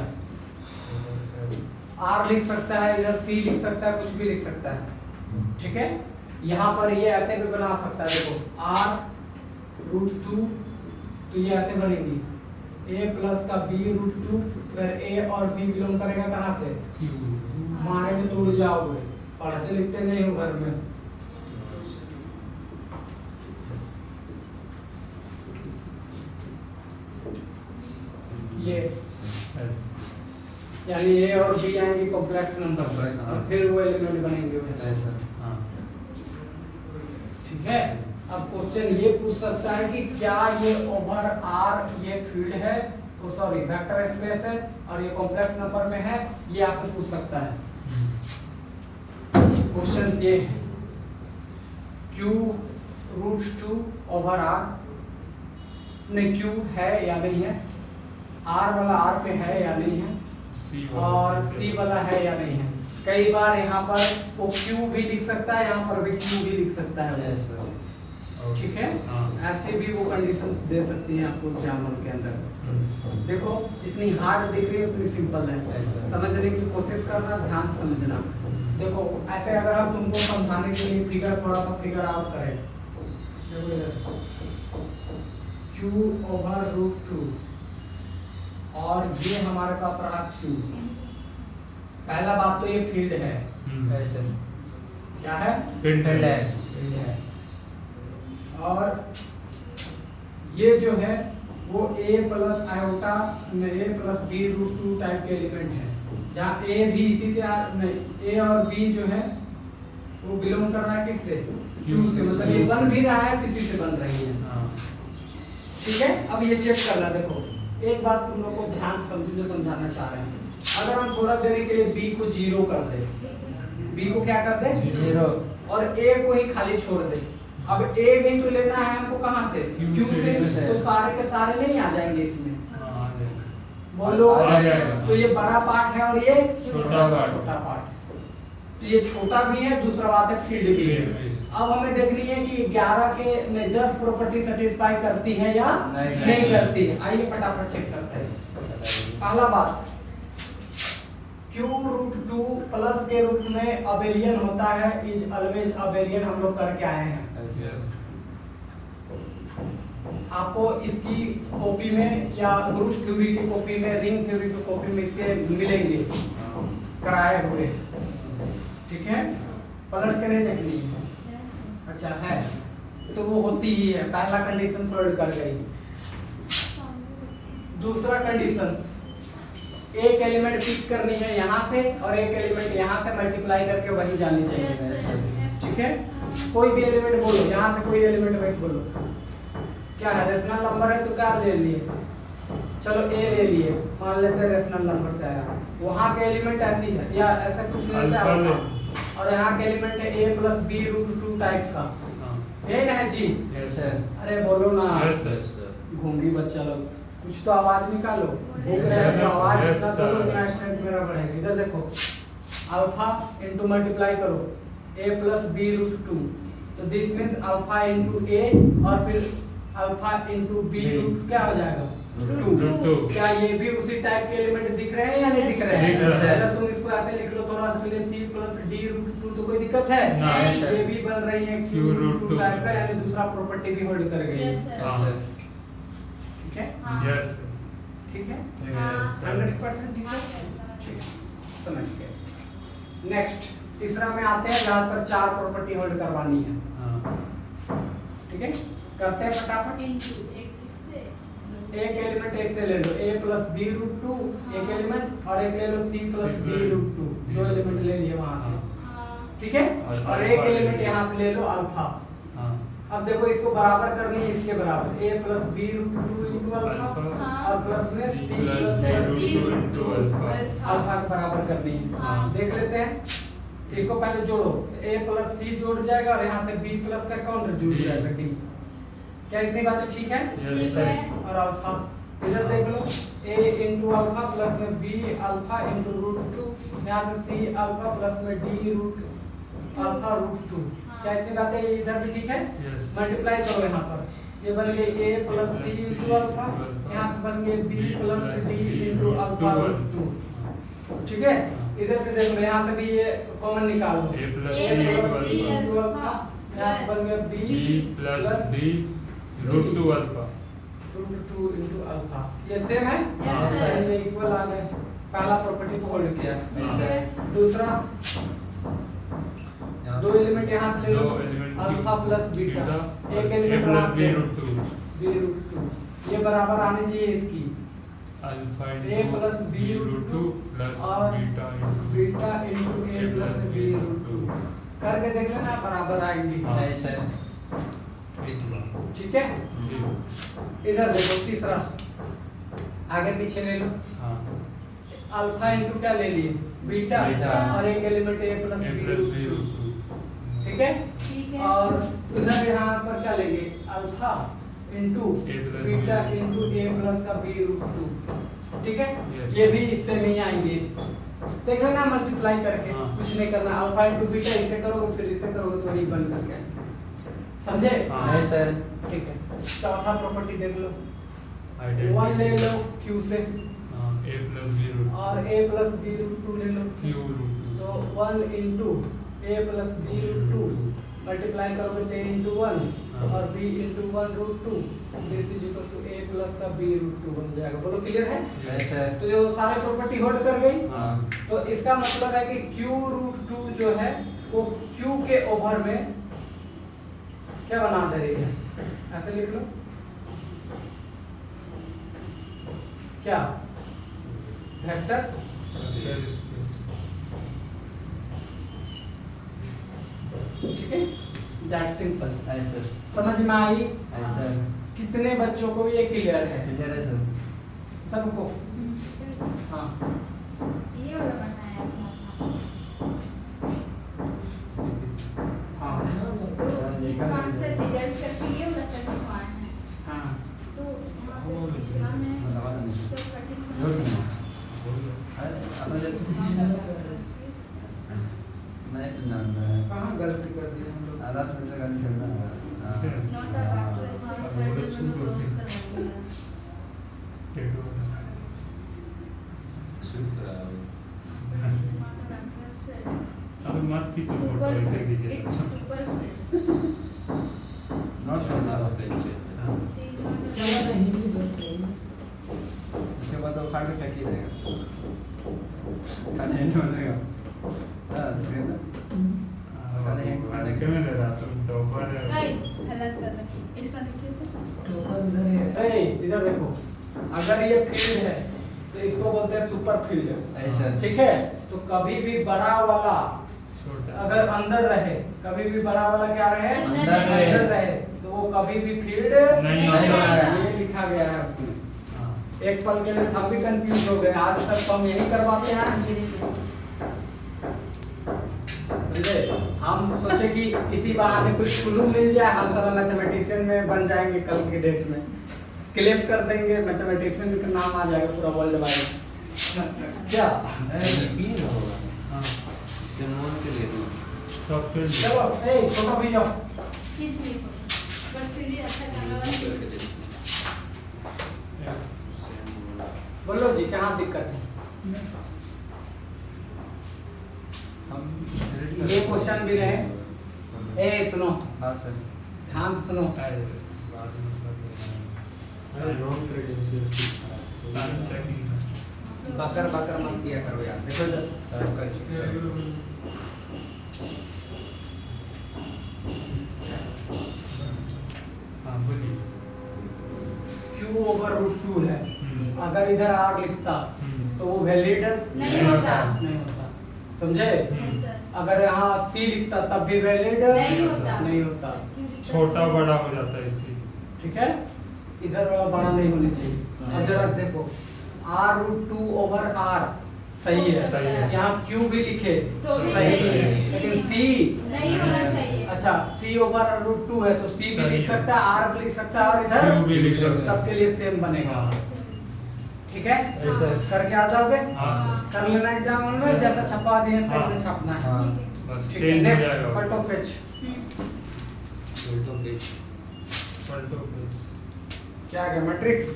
आर लिख सकता है, इधर सी लिख सकता है, कुछ भी लिख सकता है, ठीक है। यहाँ पर ये ऐसे भी बना सकता है, देखो r√2, तो ये ऐसे बनेगी a प्लस का b√2, अगर a और b बिलोंग करेगा कहाँ से, मारे में तो उड़ जाओगे, पढ़ते लिखते नहीं हो घर में। ये यानी a और b आएंगे कॉम्प्लेक्स नंबर और फिर वो एलिमेंट बनेंगे वैसे, हाँ। ठीक है। अब क्वेश्चन ये पूछ सकता है कि क्या ये ओवर आर ये फील्ड है, सॉरी वेक्टर स्पेस है और ये कॉम्प्लेक्स नंबर में है, ये आपसे पूछ सकता है। क्वेश्चन ये है Q√2 ओवर आर नहीं Q है या नहीं है, R वाला R पे है या नहीं है, और C वाला है या नहीं है। कई बार यहाँ पर वो Q भी लिख सकता है, यहाँ पर भी Q भी लिख सकता है, ठीक है। ऐसे भी वो कंडीशंस दे सकती हैं आपको एग्जाम्पल के अंदर। देखो जितनी हार्ड दिख रही है उतनी सिंपल है, समझने की कोशिश करना, ध्यान से समझना। देखो ऐसे अगर हम तुमको समझाने के लिए फिगर थोड़ा सा फिगर आउट करें, Q/√2 और ये हमारे पास रहा Q। पहला बात तो ये फील्ड है, ऐसे क्या है, फील्ड है। और ये जो है वो a प्लस आयोटा में a प्लस b√2 टाइप के एलिमेंट है, जहाँ a भी इसी से a और b जो है वो बिलोंग कर रहा है किससे, Q से, मतलब ये बन भी रहा है किसी से बन रही है, ठीक है। अब ये चेक करना, देखो एक बात तुम लोग को ध्यान समझो जो समझाना चाह रहे हैं। अगर हम थोड़ा देरी के लिए b को 0 कर दे, b को क्या कर दे 0 और a को ही खाली छोड़ दे, अब a भी तो लेना है हमको कहाँ से, Q से, तो सारे के सारे नहीं आ जाएंगे इसमें, बोलो आ जाएगा। तो ये बड़ा पार्ट है और ये छोटा पार्ट, तो ये छोटा भी है, दूसरा बात है फील्ड भी है। अब हमें देखनी है कि 11 के में 10 प्रॉपर्टी सेटिस्फाई करती है या नहीं करती है। आइए फटाफट चेक करते हैं। पहला बात, Q√2 प्लस के रूप में अबेलियन होता है, इज ऑलवेज अबेलियन, हम लोग करके आए हैं। आपको इसकी कॉपी में या ग्रुप थ्योरी की कॉपी में, रिंग थ्योरी की कॉपी में इसके मिलेंगे कराए हुए, ठीक है। पलट के नहीं देखनी है, अच्छा है तो वो होती ही है। पहला कंडीशन सॉल्व कर गई। दूसरा कंडीशन, एक एलिमेंट पिक करनी है यहाँ से और एक एलिमेंट यहाँ से मल्टीप्लाई करके वही जानी चाहिए, ठीक है। कोई भी एलिमेंट बोलो, यहाँ से कोई एलिमेंट वही बोलो, क्या है रेशनल नंबर है तो क्या ले लिए, चलो a ले लिए, मान लेते हैं रेशनल नंबर से आया, वहाँ के एलिमेंट ऐसी है या ऐसा कुछ नहीं होता है, और यहाँ के एलिमेंट है a प्लस b√2 टाइप का, यही ना है जी, अरे बोलो ना, घूंगी बच्चा लोग, कुछ तो आवाज निकालो, तो आवाज तो उतना स्ट्रेंथ मेरा बढ़ेगा। इधर देखो, अल्फा इनटू मल्टीप्लाई करो a प्लस b√2, तो this means alpha into a और फिर अल्फा इनटू b√2 क्या हो जाएगा 2। क्या ये भी उसी टाइप के एलिमेंट दिख रहे हैं या नहीं दिख रहे हैं? अगर तुम इसको ऐसे लिख लो थोड़ा सा पहले c प्लस d√2 तो कोई दिक्कत है नहीं सर। ये भी बन रही है q√2 टाइप का, यानी दूसरा प्रॉपर्टी भी होल्ड कर गई है, ठीक है, यस ठीक है, यस 100% ठीक है, ठीक है, समझ गए। नेक्स्ट तीसरा में आते हैं जहाँ पर 4 प्रॉपर्टी होल्ड करवानी है, ठीक है, करते हैं फटाफट। एक एलिमेंट ऐसे ले लो a प्लस b√2 एक एलिमेंट, और एक ले लो c प्लस b√2, 2 एलिमेंट ले लिए वहां से, ठीक है, और एक एलिमेंट यहाँ से ले लो अल्फा। अब देखो इसको बराबर करनी है इसके बराबर, a plus b√2 into alpha और प्लस में c प्लस अल्फा के बराबर करनी है। देख लेते हैं, इसको पहले जोड़ो, a प्लस c जोड़ जाएगा और यहाँ से b प्लस का कौन जुड़ जाएगा d। क्या इतनी बातें ठीक है? Yes sir. और अल्फा इधर देख लो a इंटू अल्फा प्लस में b अल्फा इंटू रूट 2, यहाँ से c अल्फा प्लस में d रूट अल्फा रूट 2। क्या इतनी बातें इधर भी ठीक है? Yes. मल्टीप्लाई करो यहाँ पर, ये बन गए a plus c into alpha, यहाँ से बन गए b plus d into alpha root 2। ठीक है? इधर से देख लो, यहाँ से भी ये कॉमन निकालो, a plus A c plus c into alpha, यहाँ से बन गया b plus d root 2 alpha. Root 2 into alpha. ये सेम है? Yes, sir. ये इक्वल आ गए। पहला प्रॉपर्टी को होल्ड किया। ठीक है। दूसरा, दो एलिमेंट यहाँ से ले लो, दो एलिमेंट अल्फा प्लस बीटा, एक a एलिमेंट प्लस वहाँ b से रूट 2 b रूट 2, ये बराबर आनी चाहिए इसकी alpha a plus b root 2 plus और beta beta into a plus b root 2 करके देख लेना, बराबर आएंगी। हाँ। ऐसे ठीक है? इधर देखो तीसरा, आगे पीछे ले लो, हाँ अल्फा इंटू क्या ले लिए? Beta, beta. और एक element a plus a b plus root b 2। Root 2 ठीक है? ठीक है। और इधर यहाँ पर क्या लेंगे? Alpha into A plus beta B। Into a plus का b रूट 2। ठीक है? Yes. ये भी इससे नहीं आएंगे, देख लेना मल्टीप्लाई करके। हाँ। कुछ नहीं करना, अल्फा इंटू बीटा इसे करोगे फिर इसे करोगे तो वही बन करके आएंगे। समझे? हाँ। ऐसे ठीक है। चौथा प्रॉपर्टी देख लो, आइडेंटिटी 1 ले लो q से हाँ a प्लस b रूट और a प्लस b रूट 2 ले लो, q रूट 2 तो 1 into a plus b root 2 multiply करोगे तो a इंटू 1 हाँ। और b into 1 root 2, this is equal to a plus का b रूट 2 बन जाएगा। बोलो क्लियर है? ऐसे तो जो सारे प्रॉपर्टी होल्ड कर गई, हाँ तो इसका मतलब है कि q रूट 2 जो है वो q के ओवर में क्या बना दे रही है? ऐसे लिख लो, क्या वेक्टर ठीक है, दैट सिंपल। ऐसे समझ में आई? ऐसे कितने बच्चों को ये क्लियर है? क्लियर है सर? सबको? हाँ ये वाला बनाया था। हाँ तो इसका आंसर रिजल्ट करके ये वाला करके मान है। हाँ तो यहाँ पे तीसरा में तो कठिन जोर से नहीं। अरे अपने जब मैं तो नाम कहाँ गलती कर दी हम लोग? आधार सेंटर का निशान ना नॉट अ अब मत खींचो फोटो ऐसे खींचे नॉट समझा चलो तो हिंदी बस चाहिए। उसके बाद वो फाड़ के फेंक ही जाएगा खाने नहीं बनेगा हाँ सीधा देखे में ले रहा तुम टॉपर है गलत कर दे। इसका देखिए तो टोकर उधर है। ए, इधर देखो, अगर ये फील्ड है तो इसको बोलते हैं सुपर फील्ड। ऐसा ठीक है? तो कभी भी बड़ा वाला छोटा अगर अंदर रहे, कभी भी बड़ा वाला क्या रहे? अंदर रहे, तो वो कभी भी फील्ड नहीं होगा। ये लिखा गया है उसमें। हाँ एक पल के लिए हम भी कंफ्यूज हो गए, आज तक तो हम यही करवाते हैं। समझे? हम सोचे कि इसी बहाने कुछ क्लू मिल जाए, हम साला मैथमेटिशियन में बन जाएंगे कल के डेट में, क्लेम कर देंगे, मैथमेटिशियन का नाम आ जाएगा पूरा वर्ल्ड वाइड। क्या? हाँ इसे मोन के ले लो सॉफ्टवेयर चलो, ए छोटा भैया, खींच ली पर फिर भी अच्छा गाना वाला करके दे बोलो जी कहाँ दिक्कत है? हम ये क्वेश्चन भी रहे। ए सुनो, हाँ सर ध्यान से सुनो। नॉन क्रेडेंशियल्स बकर बकर मत किया करो यार। देखो इधर, हाँ बोलिए q ओवर रूट 2 है, अगर इधर r लिखता तो वो वैलिड नहीं होता। नहीं होता। समझे? नहीं सर अगर यहाँ c लिखता तब भी वैलिड नहीं होता। नहीं होता। छोटा बड़ा हो जाता है इसलिए ठीक है? इधर वाला बड़ा नहीं होना चाहिए। अब जरा देखो, r रूट 2 ओवर r सही है, सही है। यहाँ q भी लिखे तो भी सही सही है, है। लेकिन c नहीं होना चाहिए। अच्छा c ओवर रूट 2 है तो c भी सही लिख है। सकता है, r भी लिख सकता है और इधर Q भी लिख सकता है। सबके लिए सेम बनेगा। ठीक है ऐसा करके आ जाओगे हाँ सर कर लेना एग्जाम में जैसा छपा दिए सही से छपना है हाँ बस ठीक है चेंज हो नेक्स्ट जाएगा पलटो पेज उल्टो पेज पलटो पेज क्या गया मैट्रिक्स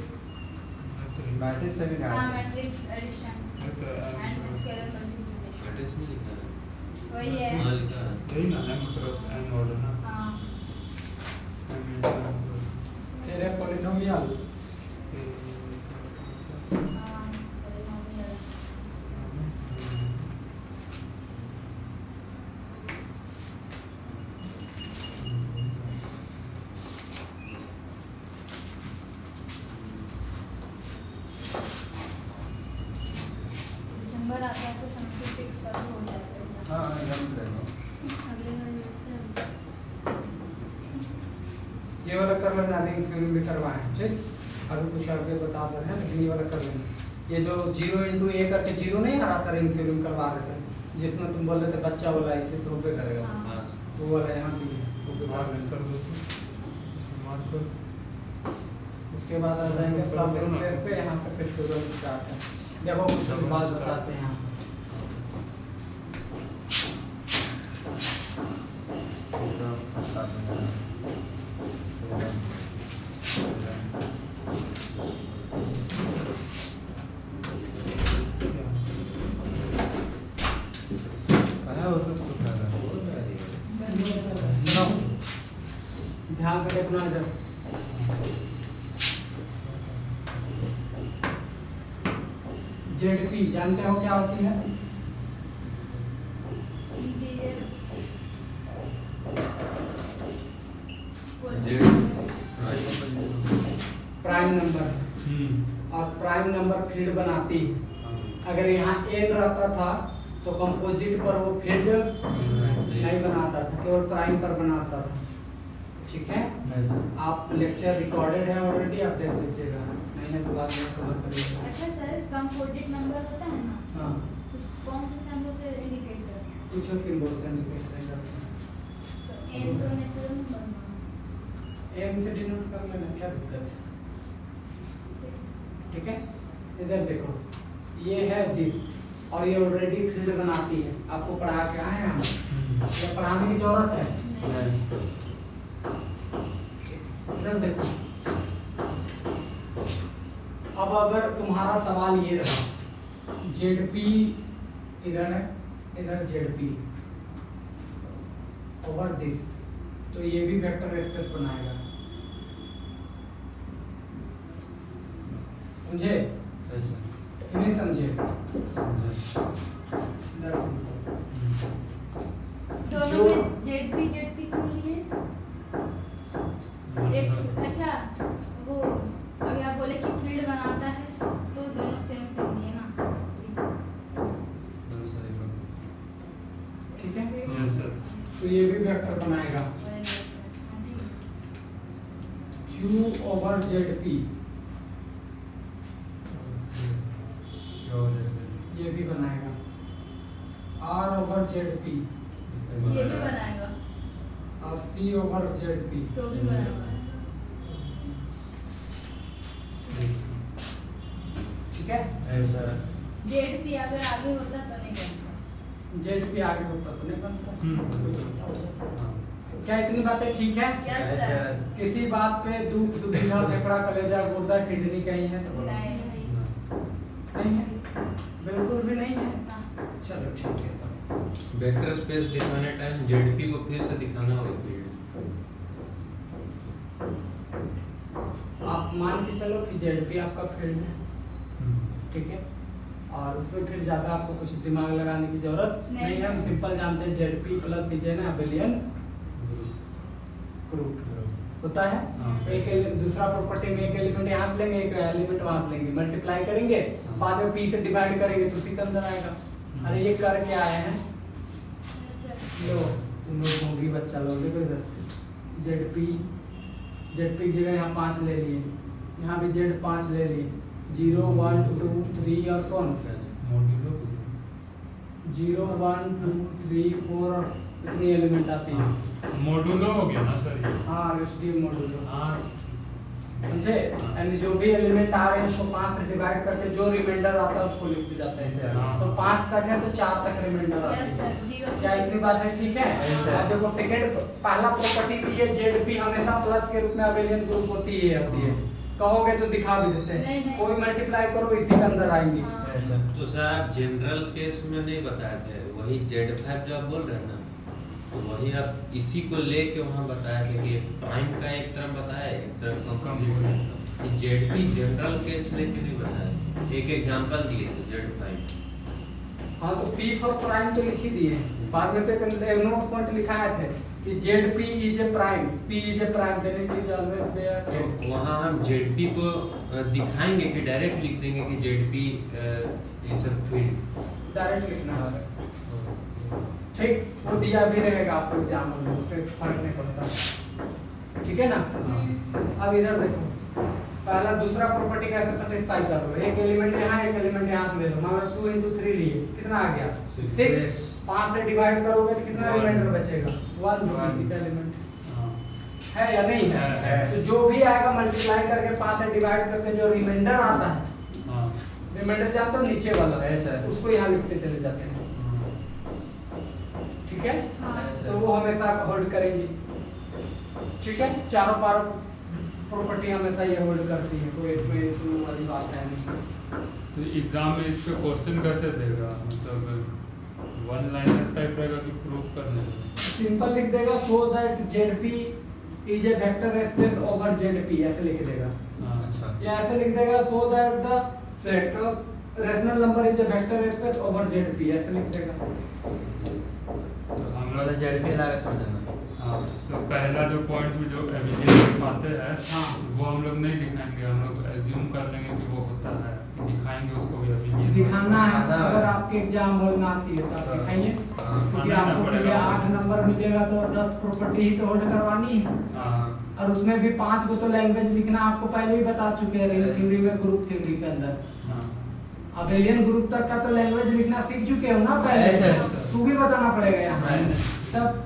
मैट्रिक्स से भी हाँ नहीं matrix addition and scalar multiplication matrix नहीं लिखा है वही है हाँ लिखा है यही ना m क्रॉस n ऑर्डर ना हाँ m into n तेरे पॉलिनोमियल हाँ polynomial दिसंबर आता है तो 76 का हो जाता है हाँ एकदम सही अगले महीने से ये वाला कर लेना रिंग थ्योरम भी करवाए हैं ठीक अभी कुछ आगे बता दे रहे हैं लेकिन ये वाला कर लेना ये जो 0 into a करके 0 नहीं हरा कर रिंग थ्योरम करवा रहे थे जिसमें तुम बोल रहे थे बच्चा वाला इसे तो पे करेगा हाँ। हाँ वो वाला यहाँ भी है वो भी मार्क कर कर लेना। दो मार्क कर उसके बाद आ जाएंगे सब स्पेस पे यहाँ से फिर थ्योरम स्टार्ट है जब हम कुछ बात बताते हैं यहाँ ध्यान से देखना है जब जेडपी जानते हो क्या होती है इंटीरियर प्राइम नंबर और प्राइम नंबर फील्ड बनाती अगर यहाँ एन रहता था तो कंपोजिट पर वो फील्ड नहीं बनाता था केवल प्राइम पर बनाता था ठीक है आप लेक्चर रिकॉर्डेड है ऑलरेडी आप देख लीजिएगा नहीं है तो बाद में कवर करिएगा अच्छा सर कंपोजिट नंबर होता है ना हाँ तो कौन से सिंबल से इंडिकेट करते हैं कुछ सिंबल से इंडिकेट कर जाते हैं तो एन तो नेचुरल नंबर ना एम से डिनोट कर लेना क्या दिक्कत है ठीक है इधर देखो ये है दिस और ये ऑलरेडी फील्ड बनाती है आपको पढ़ा के आए हैं हम ये पढ़ाने की जरूरत है इधर देखो अब अगर तुम्हारा सवाल ये रहा जेडपी इधर है इधर जेडपी ओवर दिस तो ये भी वेक्टर स्पेस बनाएगा समझे कि नहीं समझे That's simple. दोनों में जेडपी क्यों लिए एक अच्छा वो अभी आप बोले कि फील्ड बनाता है तो दोनों सेम लिए ना ठीक है यस सर तो ये भी वेक्टर बनाएगा Q ओवर जेडपी ये भी बनाएगा R ओवर जेडपी ये भी बनाएगा और C ओवर जेडपी तो भी बनाएगा ठीक है जेडपी अगर आगे होता तो नहीं बनता जेडपी आगे होता तो नहीं बनता क्या इतनी बातें ठीक है यस सर किसी बात पे दुख दुविधा फेफड़ा कलेजा गुर्दा किडनी कहीं है तो बोलो नहीं है बिल्कुल भी नहीं है चलो ठीक है तब वेक्टर स्पेस दिखाने टाइम जेडपी को फिर से दिखाना होगा फील्ड आप मान के चलो कि जेडपी आपका फील्ड है ठीक है और उसमें फिर ज्यादा आपको कुछ दिमाग लगाने की जरूरत नहीं है हम सिंपल जानते हैं जेडपी प्लस इजन अबेलियन ग्रुप होता है एक दूसरा प्रॉपर्टी में एक एलिमेंट यहाँ से लेंगे एक एलिमेंट वहां से लेंगे मल्टीप्लाई करेंगे बाद में पी से डिवाइड करेंगे तो उसी के अंदर आएगा अरे ये कर क्या आए हैं लो तुम लोग होगी बच्चा लोग देखो इधर जेडपी की जगह यहाँ 5 ले लिए यहाँ भी जेड 5 ले लिए 0 1 2 3 और कौन 0 1 2 3 4 और इतनी एलिमेंट आती हैं मॉड्यूलो हो गया ना सर ये हाँ रेसिड्यू मॉड्यूलो हाँ समझे? यानी जो भी एलिमेंट आ रहे हैं उसको 5 से डिवाइड करके जो रिमाइंडर आता है उसको लिख दिया जाता है। हाँ। तो 5 तक है तो 4 तक रिमाइंडर आती Yes, है। sir. Zero क्या से इतनी बात है? ठीक है। Yes, sir. अब देखो सेकंड पहला प्रॉपर्टी की ये जेडपी हमेशा प्लस के रूप में अबेलियन ग्रुप होती है। कहोगे तो दिखा भी देते हैं। नहीं, नहीं। कोई मल्टीप्लाई करो इसी के अंदर आएंगी। हाँ। ऐसा तो सर आप जनरल केस में नहीं बताए थे, वही Z5 जो आप बोल रहे हैं ना, तो वही आप इसी को लेके वहाँ बताया थे कि प्राइम का एक तरफ बताया एक तरफ कंप्लीट। कि जेडपी जनरल केस लेके नहीं बताया, एक एग्जांपल दिए थे Z5। हाँ तो P फॉर प्राइम तो लिख ही दिए। बाद में तो एक नोट पॉइंट लिखाए थे कि ZP is a prime, P is a prime, then it is always there. तो वहाँ हम जेडपी को दिखाएंगे कि डायरेक्ट लिख देंगे कि ZP is a field. Direct लिखना है। ठीक, वो दिया भी रहेगा आपको एग्जाम में, उससे फर्क नहीं पड़ता। ठीक है ना? अब इधर देखो, पहला दूसरा प्रॉपर्टी कैसे सेटिस्फाई कर लो। एक एलिमेंट यहाँ एक एलिमेंट यहाँ से ले लो। मान लो 2 into 3 लिए, कितना आ गया? 6। 5 से डिवाइड करोगे तो कितना रिमाइंडर बचेगा? 1 जो किसी का एलिमेंट है या नहीं है? है। तो जो भी आएगा मल्टीप्लाई करके 5 से डिवाइड करके जो रिमाइंडर आता है, हाँ। रिमाइंडर जानते हो नीचे वाला है सर। उसको यहाँ लिखते चले जाते हैं। ठीक है? हाँ। तो वो हमेशा होल्ड करेंगी। ठीक है? चारों पारों प्रॉपर्टी हमेशा ये होल्ड करती है, तो इसमें इशू वाली बात है नहीं। तो एग्जाम में इस पे क्वेश्चन कैसे देगा, मतलब वन लाइनर टाइप रहेगा कि प्रूफ करने का? सिंपल लिख देगा so that ZP is a vector space over ZP, ऐसे लिख देगा। हाँ। अच्छा या ऐसे लिख देगा so that the set of rational number is a vector space over ZP, ऐसे लिख देगा। तो हम हमारा लोग जेडपी लगा समझना। हाँ, तो पहला जो पॉइंट में जो एविडेंस दिखाते हैं हाँ। वो हम लोग नहीं दिखाएंगे, हम लोग एज्यूम कर लेंगे कि वो होता है, दिखाएंगे उसको भी एविडेंस दिखाना है, दिखाना है। अगर आपके एग्जाम हॉल में आती है तो आप हाँ। दिखाइए। हाँ। क्योंकि हाँ, आपको पड़ेगा। सीधे 8 नंबर मिलेगा तो 10 प्रॉपर्टी ही तो होल्ड करवानी है। हाँ। और उसमें भी 5 को तो लैंग्वेज लिखना आपको पहले ही बता चुके हैं रिंग Yes. थ्योरी में, ग्रुप थ्योरी के अंदर। हाँ। अबेलियन ग्रुप तक का तो लैंग्वेज लिखना सीख चुके हो ना पहले। Yes, yes. तू भी बताना पड़ेगा यहाँ। Yes. तब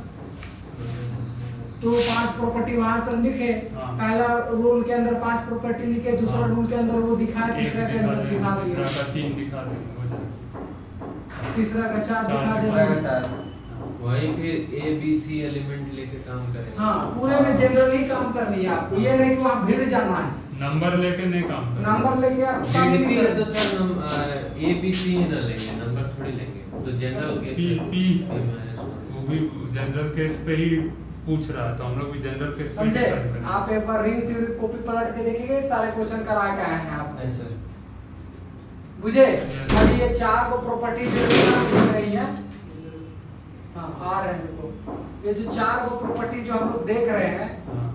तो 5 प्रॉपर्टी वहां पर लिखे। हाँ। पहला रूल के अंदर 5 प्रॉपर्टी लिखे, दूसरा हाँ। रूल के अंदर वो दिखाए, एक तीसरा के दिखा अंदर देंगे, दिखा तीसरा दिए, का 3 दिखा देंगे, हो जाएगा। तीसरा का 4 चार, दिखा तीसरा का देंगे। 4 वही फिर ए बी सी एलिमेंट लेके काम करेंगे। हाँ, पूरे में जनरल ही काम करनी है आपको, ये नहीं कि वहाँ भीड़ जाना है। नंबर लेके नहीं काम करना। नंबर लेके आप काम नहीं जेडपी है करना। तो सर हम ए बी सी ही ना लेंगे, नंबर थोड़ी लेंगे। तो जनरल केस पी है। P P-1। वो भी जनरल केस पे ही पूछ रहा है, तो हम लोग भी जनरल केस पे ही समझे? डिफाइन करेंगे। आप एक बार रिंग थ्योरी कॉपी पलट के देखेंगे, सारे क्वेश्चन करा के आए हैं आप। ऐसे बुझे? Yes. और ये 4 को प्रॉपर्टी जो दिख रही है, हाँ आ रहे हैं देखो, ये जो 4 को प्रॉपर्टी जो हम लोग देख रहे हैं, हाँ।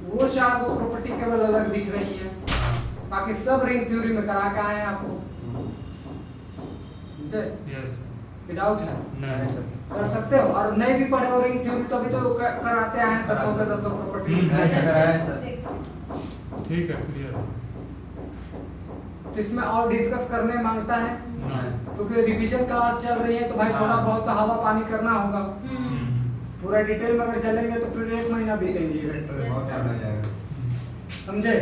वो 4 को प्रॉपर्टी केवल अलग दिख रही है, हाँ। बाकी सब रिंग थ्योरी में करा के आए हैं आपको। समझे? यस। विदाउट है नहीं सर। कर सकते हो, और नहीं भी पढ़े हो रिंग थ्योरी तभी तो कराते आए हैं 10 पे 10 प्रॉपर्टी। ऐसा कराया है सर। ठीक है, क्लियर है। इसमें और डिस्कस करने मांगता है, नहीं। क्योंकि रिवीजन क्लास चल रही है तो भाई थोड़ा बहुत तो हवा पानी करना होगा। पूरा डिटेल में अगर चलेंगे तो फिर 1 महीना बीतेंगे ये वेक्टर। बहुत टाइम लग जाएगा। समझे?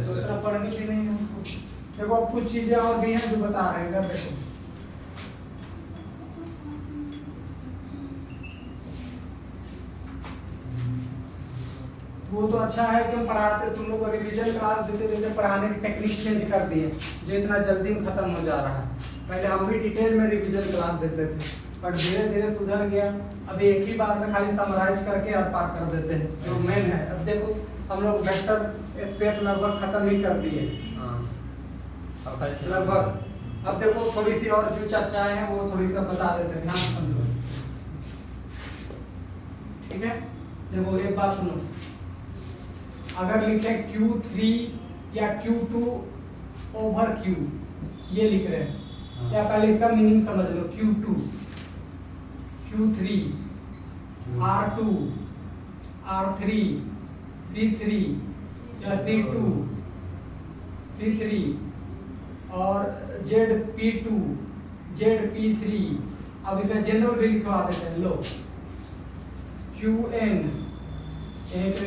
तो इतना पढ़नी भी नहीं है हमको। देखो अब कुछ चीजें और भी हैं जो बता रहे हैं, इधर देखो। वो तो अच्छा है कि हम पढ़ाते, तुम लोग को रिवीजन क्लास देते देते पढ़ाने की टेक्निक चेंज कर दिए, जो इतना जल्दी में खत्म हो जा रहा है। पहले हम भी डिटेल में रिवीजन क्लास देते थे, पर धीरे धीरे सुधर गया। अभी एक ही बार में खाली समराइज करके और पार कर देते हैं जो मेन है। अब देखो हम लोग वेक्टर स्पेस लगभग खत्म ही कर दिए लगभग। अब देखो थोड़ी सी और जो चर्चाएं हैं वो थोड़ी सी बता देते हैं, ध्यान से समझो। ठीक है? देखो एक बात सुनो, अगर लिखे Q3 या Q2 ओवर Q, ये लिख रहे हैं, या पहले इसका मीनिंग समझ लो। Q2, Q3, R2, R3, C3 या C2, C3 और ZP2, ZP3। अब इसका जनरल भी लिखवा देते हैं, लो QN एक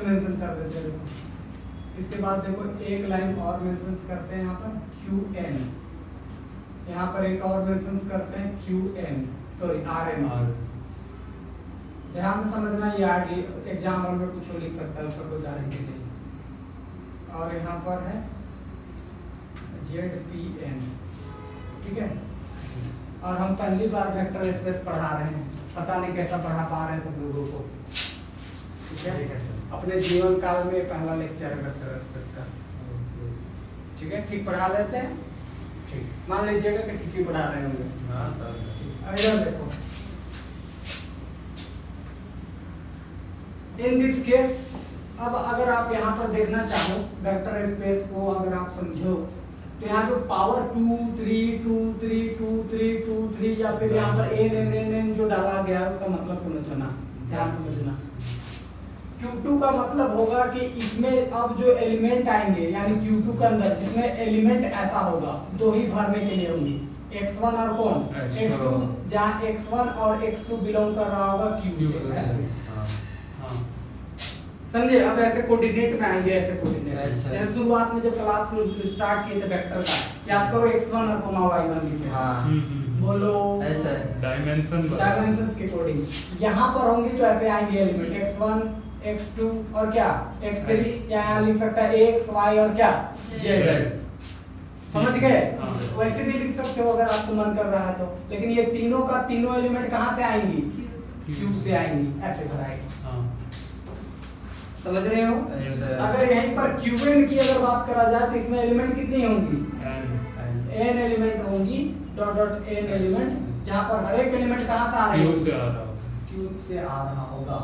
मेंशन कर देते हैं। इसके बाद देखो एक लाइन और मेंशंस करते हैं यहाँ पर QN, यहाँ पर एक और मेंशंस करते हैं QN, सॉरी RM। ध्यान से समझना, ये आगे एग्जाम हॉल में कुछ लिख सकता है, उसका कोई गारंटी नहीं। और यहाँ पर है ZPN, ठीक है। और हम पहली बार वेक्टर स्पेस पढ़ा रहे हैं, पता नहीं कैसा पढ़ा पा रहे हैं तुम लोगों को, ठीक है। अपने जीवन काल में पहला लेक्चर है वेक्टर स्पेस का, ठीक है। ठीक पढ़ा लेते हैं, ठीक, मान लीजिएगा कि ठीक ही पढ़ा रहे होंगे। अब इधर देखो, इन दिस केस, अब अगर आप यहाँ पर देखना चाहो वेक्टर स्पेस को, अगर आप समझो तो यहाँ जो पावर 2 3 2 3 2 3 2 3 या फिर यहाँ पर n जो डाला गया है उसका मतलब समझना, ध्यान समझना। Q2 का मतलब होगा कि इसमें अब जो एलिमेंट आएंगे, यानी Q2 के अंदर जिसमें एलिमेंट ऐसा होगा, दो ही भरने के लिए होंगी, x1 और कौन x2, जहाँ x1 और x2 बिलोंग कर रहा होगा Q से। समझे? अब ऐसे कोऑर्डिनेट में आएंगे, ऐसे कोऑर्डिनेट। जैसे शुरुआत में जब क्लास स्टार्ट किए थे वेक्टर का, याद करो x1 और y1 लिखे, बोलो ऐसे डायमेंशंस के कोडिंग यहाँ पर होंगी तो ऐसे आएंगे एलिमेंट x1 x2 और क्या x3, यहाँ लिख सकता है x y और क्या z। समझ गए? वैसे भी लिख सकते हो अगर आपको मन कर रहा है तो, लेकिन ये तीनों का तीनों एलिमेंट कहाँ से आएंगी? Q से आएंगी, ऐसे भराएंगे। समझ रहे हो? अगर यहीं पर Qn की अगर बात करा जाए तो इसमें एलिमेंट कितनी होंगी? n एलिमेंट होंगी, डॉट डॉट n एलिमेंट, जहां पर हर एक एलिमेंट कहां से आ रहा है? Q से आ रहा होगा।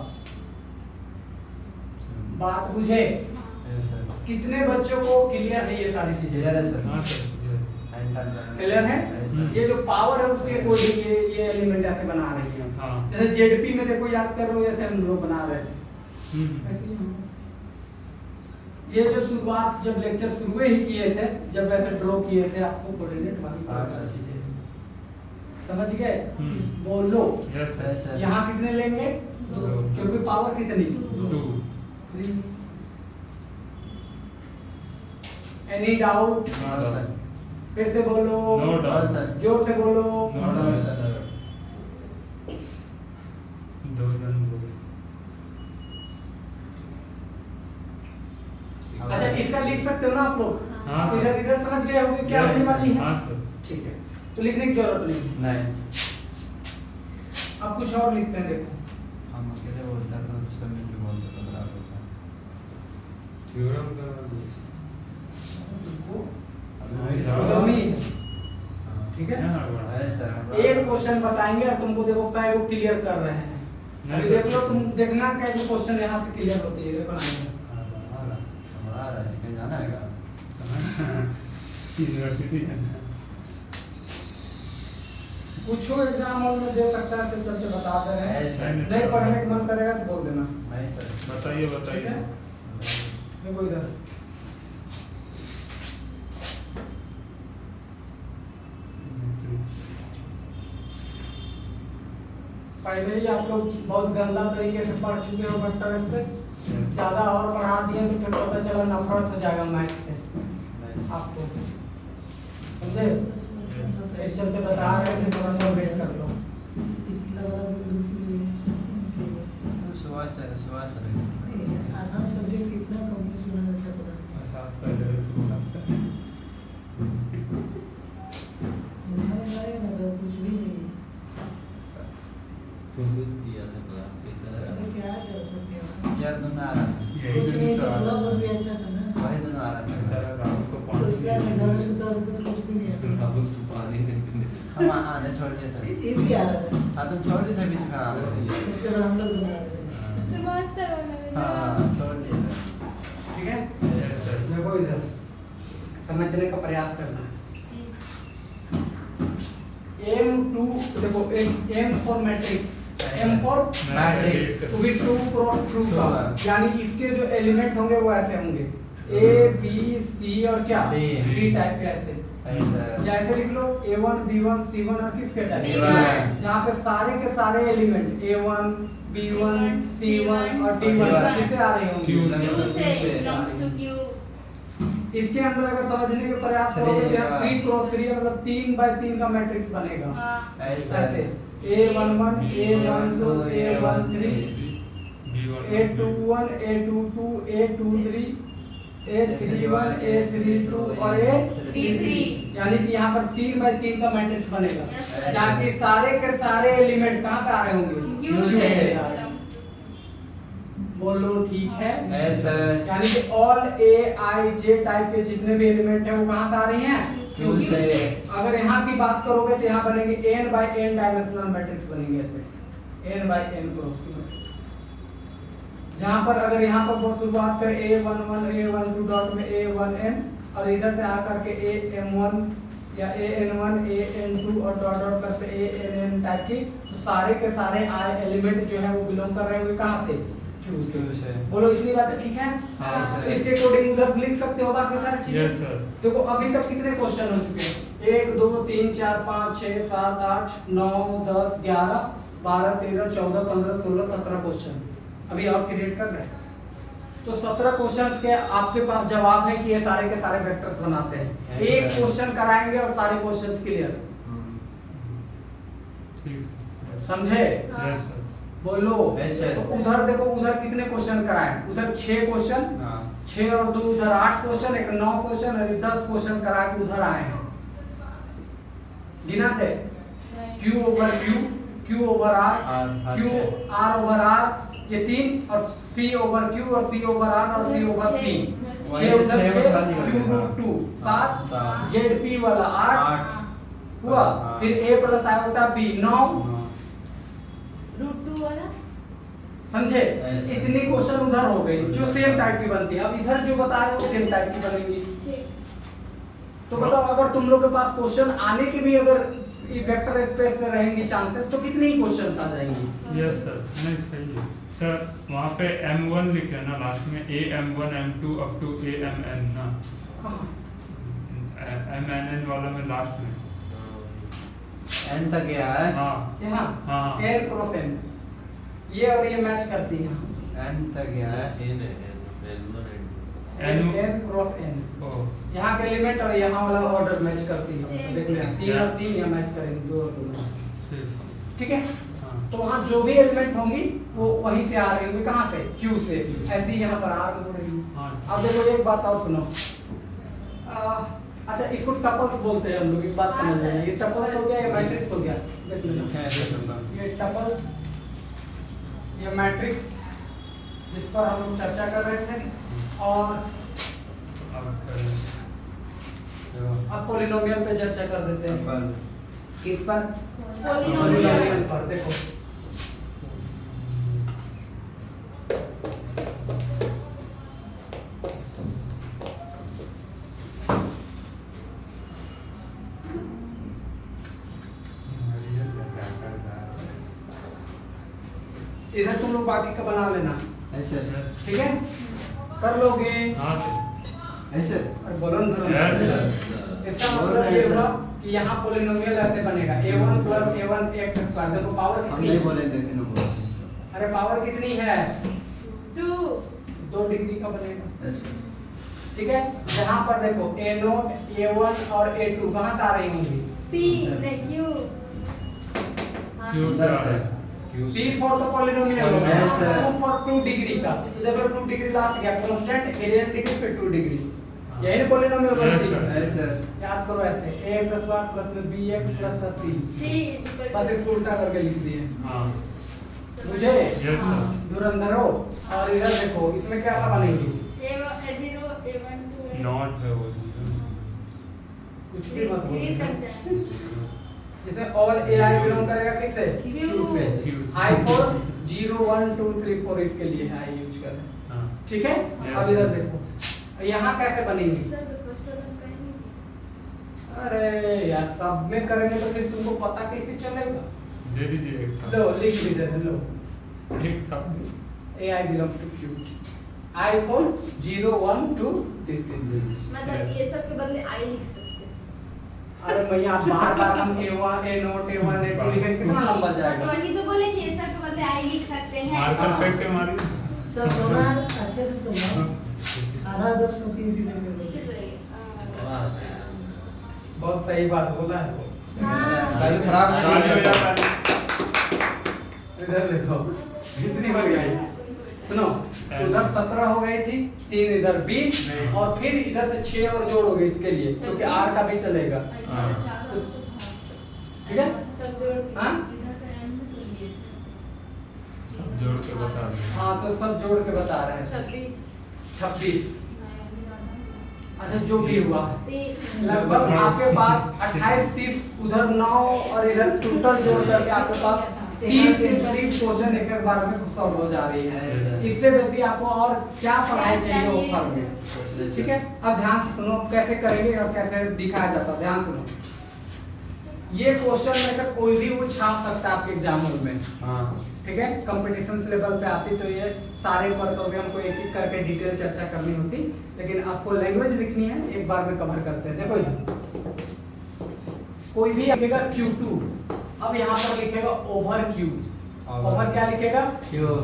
बात बुझे? कितने बच्चों को क्लियर है ये सारी चीजें? क्लियर है? ये जो पावर है उसके अकॉर्डिंग ये एलिमेंट ऐसे बना रही है। जैसे जेडपी में देखो, याद कर लो, जैसे हम लोग बना रहे थे, ये जो शुरुआत जब लेक्चर शुरू ही किए थे, जब वैसे ड्रॉ किए थे, आपको कोऑर्डिनेट वाली चीजें समझ गए? बोलो यहाँ कितने लेंगे? 2, क्योंकि पावर कितनी? 2। Any doubt? फिर से बोलो, जोर से बोलो। अच्छा, इसका लिख सकते हो ना आप लोग? इधर इधर समझ गए होंगे क्या होने वाली है? ठीक है, तो लिखने की जरूरत नहीं। अब कुछ और लिखते हैं, देखो। हम अकेले बोलते हैं तो सब मिलके बोलते तो बराबर होता है। थ्योरम का ठीक है, ऐसा एक क्वेश्चन बताएंगे और तुमको देखो कै को क्लियर कर रहे हैं। अभी देख लो, तुम देखना कै को क्वेश्चन यहाँ से क्लियर होती है, देखो ना। जाना है क्या? पूछो, एग्जाम हॉल में दे सकता है, सिर्फ चलते बता दे रहे हैं। नहीं पढ़ने का मन करेगा तो बोल देना। नहीं सर, बताइए ठीक है, देखो इधर पहले ही आप लोग बहुत गंदा तरीके से पढ़ चुके हो वेक्टर स्पेस, ज्यादा और पढ़ा दिए तो फिर पता चला नफरत हो जाएगा मैथ से आपको, समझे? इस चलते बता रहे हैं कि थोड़ा सा वेट कर लो। पिछला वाला भी गलती है, सुभाष सर आसान सब्जेक्ट कितना कॉम्प्लेक्स बना देता है पता नहीं। समझाने जाएगा ना तो कुछ भी नहीं। तुम भी किया था क्लास कैसा लगा? अरे क्या कर सकते हो? यार दोनों आ रहा था, कुछ नहीं, से थोड़ा बहुत भी अच्छा था ना। वही दोनों आ रहा था। तो इससे घर में सुता रहता तो कुछ भी नहीं आता। राहुल तू पानी नहीं पीने। हम आने छोड़ दिए सर। ये भी आ रहा था, हाँ तुम छोड़ दिए थे बीच में। हाँ इसके बाद हम लोग बना रहे थे। छोड़ दिए थे। ठीक है, देखो इधर समझने का प्रयास करना। M2 देखो, M for matrix, M for matrix to be true cross true का, यानी इसके जो एलिमेंट होंगे वो ऐसे होंगे ए बी सी और क्या D डी टाइप के ऐसे ऐसा या ऐसे लिख लो A1 B1 C1 और किसके टाइप D1 जहाँ पे सारे के सारे एलिमेंट A1 B1 C1 और D1 किसे आ रहे होंगे Q Q से से। belongs to Q इसके अंदर अगर समझने के प्रयास करोगे तो यार 3 क्रॉस 3 मतलब 3 बाय 3 का मैट्रिक्स बनेगा हाँ ऐसा ऐसे A11 A12 A13 A21 A22 A23 A31 A32 और D3 यानी कि यहाँ पर 3 बाय 3 का मैट्रिक्स बनेगा Yes, sir. जहाँ की सारे के सारे एलिमेंट कहाँ से आ रहे होंगे Q Q से आ रहे होंगे। बोलो ठीक है ऐसा यानी कि ऑल ए आई जे टाइप के जितने भी एलिमेंट हैं वो कहाँ से आ रही हैं Q से। अगर यहाँ की बात करोगे तो यहाँ बनेंगे n by n dimensional matrix बनेंगे ऐसे n बाय n क्रॉस की मैट्रिक्स जहाँ पर अगर यहाँ पर वो शुरुआत करें A11 A12 डॉट में A1n और इधर से आकर के AM1 या AN1 AN2 और डॉट डॉट पर से ANN टाइप की तो सारे के सारे आई एलिमेंट जो है वो बिलोंग कर रहे होंगे कहाँ से Q से। बोलो इतनी बातें ठीक है हाँ, सर। इसके अकॉर्डिंग उधर लिख सकते हो बाकी सारी चीजें Yes, sir. देखो अभी तक कितने क्वेश्चन हो चुके हैं 1 2 3 4 5 6 7 8 9 10 11 12 13 14 15 16 17 क्वेश्चन अभी और क्रिएट कर रहे हैं तो 17 क्वेश्चंस के आपके पास जवाब है कि ये सारे के सारे वेक्टर्स बनाते हैं Yes, एक sir. क्वेश्चन कराएंगे और सारे क्वेश्चंस क्लियर ठीक समझे यस सर बोलो Yes, sir. तो उधर देखो उधर कितने क्वेश्चन कराए उधर 6 क्वेश्चन हाँ 6 और 2 उधर 8 क्वेश्चन एक 9 क्वेश्चन और 10 क्वेश्चन करा के उधर आए हैं गिनाते Q over Q over R R, Q अच्छा। R ओवर R ये 3 और C ओवर Q और C ओवर R और C ओवर C 6 उधर 6 Q रूट 2 7 सात। ZP वाला 8 8 हुआ हाँ। फिर A plus iota B 9 root 2 वाला समझे ऐसे। इतनी क्वेश्चन उधर हो गई जो सेम टाइप की बनती है अब इधर जो बता रहे हो सेम टाइप की बनेंगी ठीक तो बताओ अगर तुम लोग के पास क्वेश्चन आने के भी अगर वेक्टर स्पेस से रहेंगी चांसेस तो कितने ही क्वेश्चंस आ जाएंगे यस सर नहीं सही है सर वहाँ पे M1 लिखे ना लास्ट में AM1 M2 up to AMN ना MNN वाला में लास्ट में N तक गया है हाँ यहाँ हाँ। n क्रॉस n ये और ये मैच करती है N तक गया है N है N1 N- n cross n ओ यहाँ के एलिमेंट और यहाँ वाला ऑर्डर मैच करती है Same. देख लेना 3 और 3 यहाँ मैच करेंगे 2 और 2 ठीक है हाँ तो वहाँ जो भी एलिमेंट होंगी वो वहीं से आ रही होंगी कहाँ से Q से ऐसे ही यहाँ पर R हो रही है हाँ अब देखो एक बात और सुनो अच्छा इसको टपल्स बोलते हैं हम लोग एक बात हाँ, समझ लेना सर। ये टपल्स हो गया या मैट्रिक्स हो गया देख लेना है, देख लूंगा। ये टपल्स ये मैट्रिक्स जिस पर हम लोग चर्चा कर रहे थे और अब करें अब पॉलिनोमियल पे चर्चा कर देते हैं पर किस पर पॉलिनोमियल पॉलिनोमियल पर देखो इधर तुम लोग बाकी का बना लेना ऐसे ठीक है कर लोगे हाँ सर ऐसे और बोलो ना जरा। Yes, sir. इसका बोल मतलब रहे ये हैं, हुआ sir. कि यहाँ पॉलिनोमियल ऐसे बनेगा a1 plus a1 x square देखो पावर हम कितनी नहीं है बोले थे तीनों बोले अरे पावर कितनी है 2 2 डिग्री का बनेगा ऐसे ठीक है यहाँ पर देखो a0 a1 और a2 कहाँ से आ रही होंगी P नहीं Q हाँ। Q से आ रहा है p फॉर द पॉलिनोमियल हो Yes, sir. गया 2 फॉर 2 डिग्री का तो देखो 2 डिग्री लास्ट गया कांस्टेंट एरियन डिग्री फिर 2 डिग्री यही पॉलिनोमियल Yes, बनती sir. है ऐसे याद करो ऐसे ax स्क्वायर प्लस में bx प्लस में c C equal बस to इसको उल्टा करके लिख दिए हाँ मुझे Yes, sir. धुरंधर हो और इधर देखो इसमें क्या सा बनेगी A0 A1 2 नॉट है वो कुछ भी मत थ्री बोलो सकते हैं इसमें ऑल ai बिलोंग करेगा किससे Q से Q से। i for 0 1 2 3 4 इसके लिए है i यूज कर रहे हैं हाँ ठीक है Yes, अब इधर sir. देखो यहाँ कैसे बनेगी सर फर्स्ट ऑर्डर करेंगे अरे यार सब में करेंगे तो फिर तुमको पता कैसे चलेगा दे दीजिए एक था लो लिख भी दे लो एक था ai belongs to q iPhone 0 1 2 this. मतलब ये सब के बदले आई लिख सकते हैं। अरे भैया बार हम A1 A0 A1 A2 लिखेंगे कितना लंबा तो जाएगा। वही तो बोले कि ये सब के बदले आई लिख सकते हैं। मार्कर फेंक के मारी सर सुना अच्छे से सुना आधा 230 सीधे से बोलो। चुप रहिए। वाह, सही है। बहुत सही बात बोला है वो। गाड़ी खराब गाली हो जाता है। इधर देखो कितनी बढ़ गई। सुनो उधर 17 हो गई थी, 3 इधर 20 और फिर इधर से 6 और जोड़ोगे इसके लिए क्योंकि R का भी चलेगा। ठीक है? सब जोड़ के हाँ? इधर का एम तो ये सब जोड़ के बता दे। हाँ तो सब जोड़ के बता रहे हैं 26। अच्छा जो भी हुआ 30 लगभग आपके पास 28 30 उधर 9 और इधर टोटल जोड़ करके आपके पास 30 के करीब क्वेश्चन एक एक बार में सॉल्व हो जा रही है। इससे बेसी आपको और क्या पढ़ाई चाहिए ऑफर में। ठीक है, अब ध्यान से सुनो कैसे करेंगे और कैसे दिखाया जाता है। ध्यान सुनो, ये क्वेश्चन में से कोई भी वो छाप सकता है आपके एग्जाम हॉल में। हाँ ठीक है, कंपटीशन लेवल पे आती तो ये सारे पर तो भी हमको एक एक करके डिटेल चर्चा करनी होती, लेकिन आपको लैंग्वेज लिखनी है एक बार में कवर करते हैं। देखो इधर कोई भी लिखेगा Q2, अब यहाँ पर लिखेगा ओवर Q। ओवर क्या लिखेगा? क्यों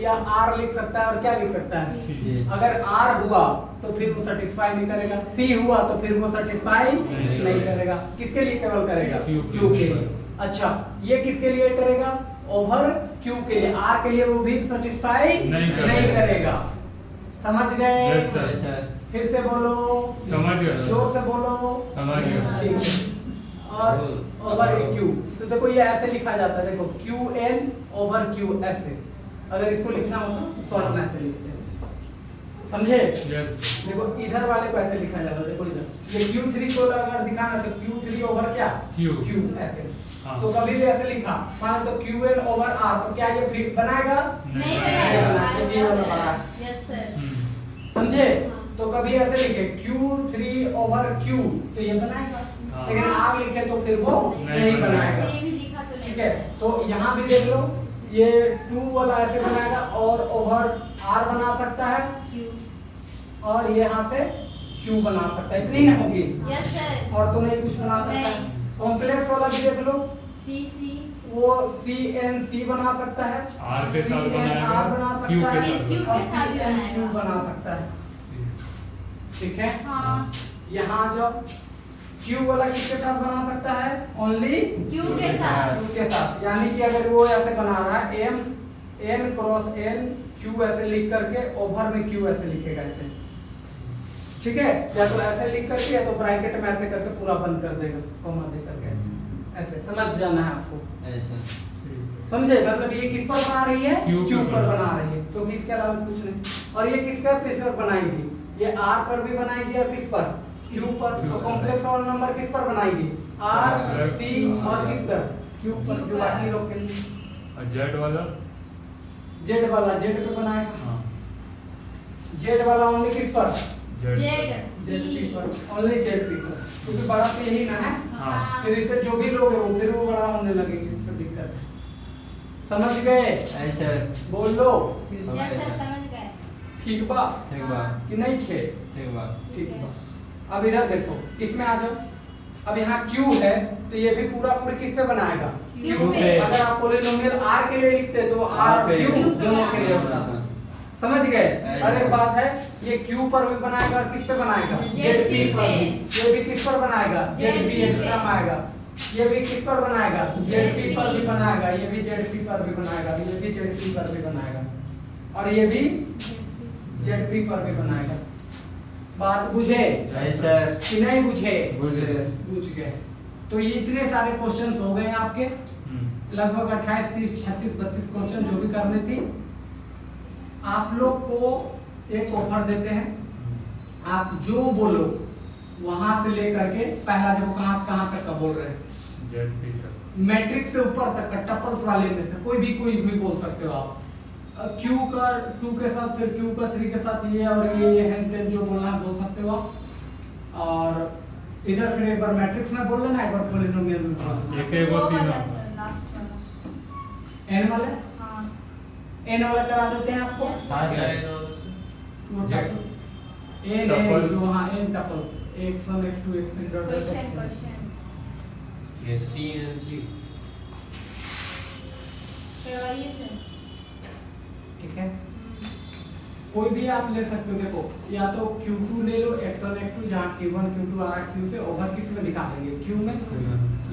या R लिख सकता है और क्या लिख सकता है? C। अगर R हुआ तो फिर वो सेटिस्फाई नहीं करेगा, C हुआ तो फिर वो सेटिस्फाई नहीं करेगा। किसके लिए केवल करेगा? Q Q के लिए। अच्छा ये किसके लिए करेगा? ओवर Q के लिए। R के लिए वो भी सेटिस्फाई नहीं करेगा। समझ गए? Yes, sir. सर फिर से बोलो, समझ गया। जोर से बोलो। समझ गया। ठीक है। और ओवर Q तो देखो ये ऐसे लिखा जाता है। देखो QN ओवर Q ऐसे। अगर इसको लिखना हो तो शॉर्ट में ऐसे लिखते हैं, समझे? यस देखो इधर वाले को ऐसे लिखा जाता है। देखो इधर ये Q3 को अगर दिखाना तो Q3 ओवर क्या? Q ऐसे। हाँ। तो कभी भी ऐसे लिखा मान तो QN ओवर R तो क्या ये फिर बनाएगा? नहीं बनाएगा। तो ये वाला बनाएगा। बना है। Yes sir. समझे? तो कभी ऐसे लिखे Q3 ओवर Q तो ये बनाएगा, हाँ। लेकिन R लिखे तो फिर वो नहीं नहीं बनाएगा। ये भी लिखा तो नहीं। ठीक है, तो यहाँ भी देख लो ये 2 वाला ऐसे बनाएगा और ओवर R बना सकता है Q। और ये यहाँ से Q बना सकता है। इतनी ना होगी यस सर। और तो नहीं कुछ बना सकता है। नहीं। कॉम्प्लेक्स वाला भी देख लो, CC वो CNC बना सकता है, R के साथ बनाएगा, CNR बना Q सकता के है साथ Q के और साथ भी CNQ बनाएगा। बना सकता है। ठीक है, हाँ। यहाँ जो Q वाला किसके साथ बना सकता है? ओनली Q के साथ। Q के साथ। यानी कि अगर वो ऐसे बना रहा है M क्रॉस N Q ऐसे लिख करके ओवर में Q ऐसे लिखेगा ऐसे। ठीक है, या तो ऐसे लिख करके या तो ब्रैकेट में ऐसे करके पूरा बंद कर देगा, कॉमा दे करके ऐसे समझ जाना है आपको। ऐसा समझे? मतलब ये किस पर बना रही है? Q पर बना रही है, तो इसके अलावा कुछ नहीं। और ये किस पर बनाएगी? ये R पर भी बनाएगी और किस पर? Q पर। तो कॉम्प्लेक्स और नंबर किस पर बनाएगी? R C और किस पर? Q पर। जो बाकी लोग के लिए और Z वाला Z वाला Z पे बनाएगा। हाँ Z वाला ओनली किस पर? Z ZP पर। ओनली ZP पर, क्योंकि बड़ा तो यही ना है। हाँ। फिर इससे जो भी लोग हैं वो फिर वो बड़ा होने लगेंगे, फिर दिक्कत है। समझ गए? ऐसा बोल लो यस सर समझ गए। ठीक बा ठीक बा कि नहीं खे? ठीक बा ठीक बा। अब इधर देखो, इसमें आ जाओ। अब यहाँ Q है तो ये भी पूरा पूरी किस पे बनाएगा? Q पे। अगर आप पोलिनोमियल R के लिए लिखते तो R पे। Q Q पे दोनों के लिए होता। समझ गए? और एक बात है, ये Q पर भी बनाएगा और किस पे बनाएगा? ZP पर भी। पे। ये भी किस पर बनाएगा? ZP ZP एग्जाम आएगा। ये भी किस पर बनाएगा? ZP पर भी बनाएगा। ये भी ZP पर भी बनाएगा। ये भी ZP पर भी बनाएगा और ये भी ZP पर भी बनाएगा। बात बुझे ऐसा कि नहीं बुझे? बुझे बुझ गए। तो ये इतने सारे क्वेश्चंस हो गए आपके, लगभग 28 30 36 32 क्वेश्चन जो भी करने थी। आप लोग को एक ऑफर देते हैं, आप जो बोलो वहां से लेकर के पहला देखो कहां से कहां तक का बोल रहे हैं, ZP तक मैट्रिक से ऊपर तक का, टपल्स वाले में से कोई भी बोल सकते हो आप। Q का 2 के साथ, फिर Q का 3 के साथ ये और ये है जो बोलना है बोल सकते हो आप। और इधर फिर एक बार मैट्रिक्स में बोल लेना, एक बार पॉलिनोमियल में बोल लेना। एक एक और तीन n वाले हाँ। n वाला करा देते हैं आपको। क्या है ना उसमें? वो Z. Tuples n Tuples. जो हाँ n tuples x1 x2 x3 dot question xn question ये सी एंड जी करवाइए सर। ठीक है कोई भी आप ले सकते हो देखो या तो Q2 ले लो x1 x2 जहाँ Q1 Q2 आ रहा है Q से ओवर किस में दिखा देंगे Q में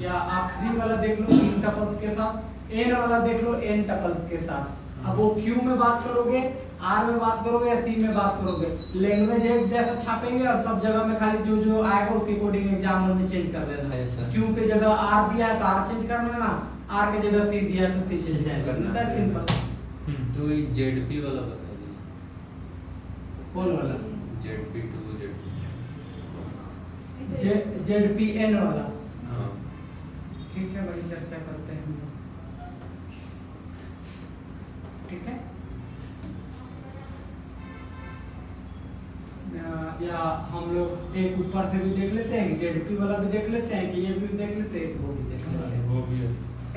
या आप 3 वाला देख लो 3 टपल्स के साथ n वाला देख लो n टपल्स के साथ अब वो Q में बात करोगे R में बात करोगे या C में बात करोगे लैंग्वेज एक जैसा छापेंगे और सब जगह में खाली जो जो आएगा उसके कोडिंग एग्जाम में चेंज कर देना Yes, sir. Q के जगह R दिया है तो R चेंज कर लेना R के जगह C दिया है तो C चेंज कर लेना दैट्स सिंपल तो ये जेडपी वाला बता दीजिए कौन वाला जेडपी2 ZPN वाला हाँ ठीक है बड़ी चर्चा करते हैं हम लोग ठीक है या हम लोग एक ऊपर से भी देख लेते हैं कि जेडपी वाला भी देख लेते हैं कि ये भी देख लेते हैं वो भी देख लेते हैं वो भी है।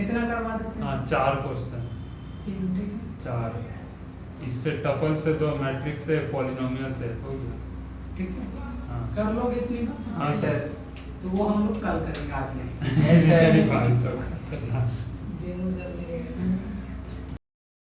इतना करवा देते हैं हाँ 4 क्वेश्चन तीन ठीक है 4 इससे टपल से 2 मैट्रिक्स से पॉलिनोमियल से हो गया। ठीक है हाँ कर लोगे इतनी बात? हाँ सर तो वो हम लोग कल करेंगे आज नहीं ऐसे भाई तो डेमो कर लेंगे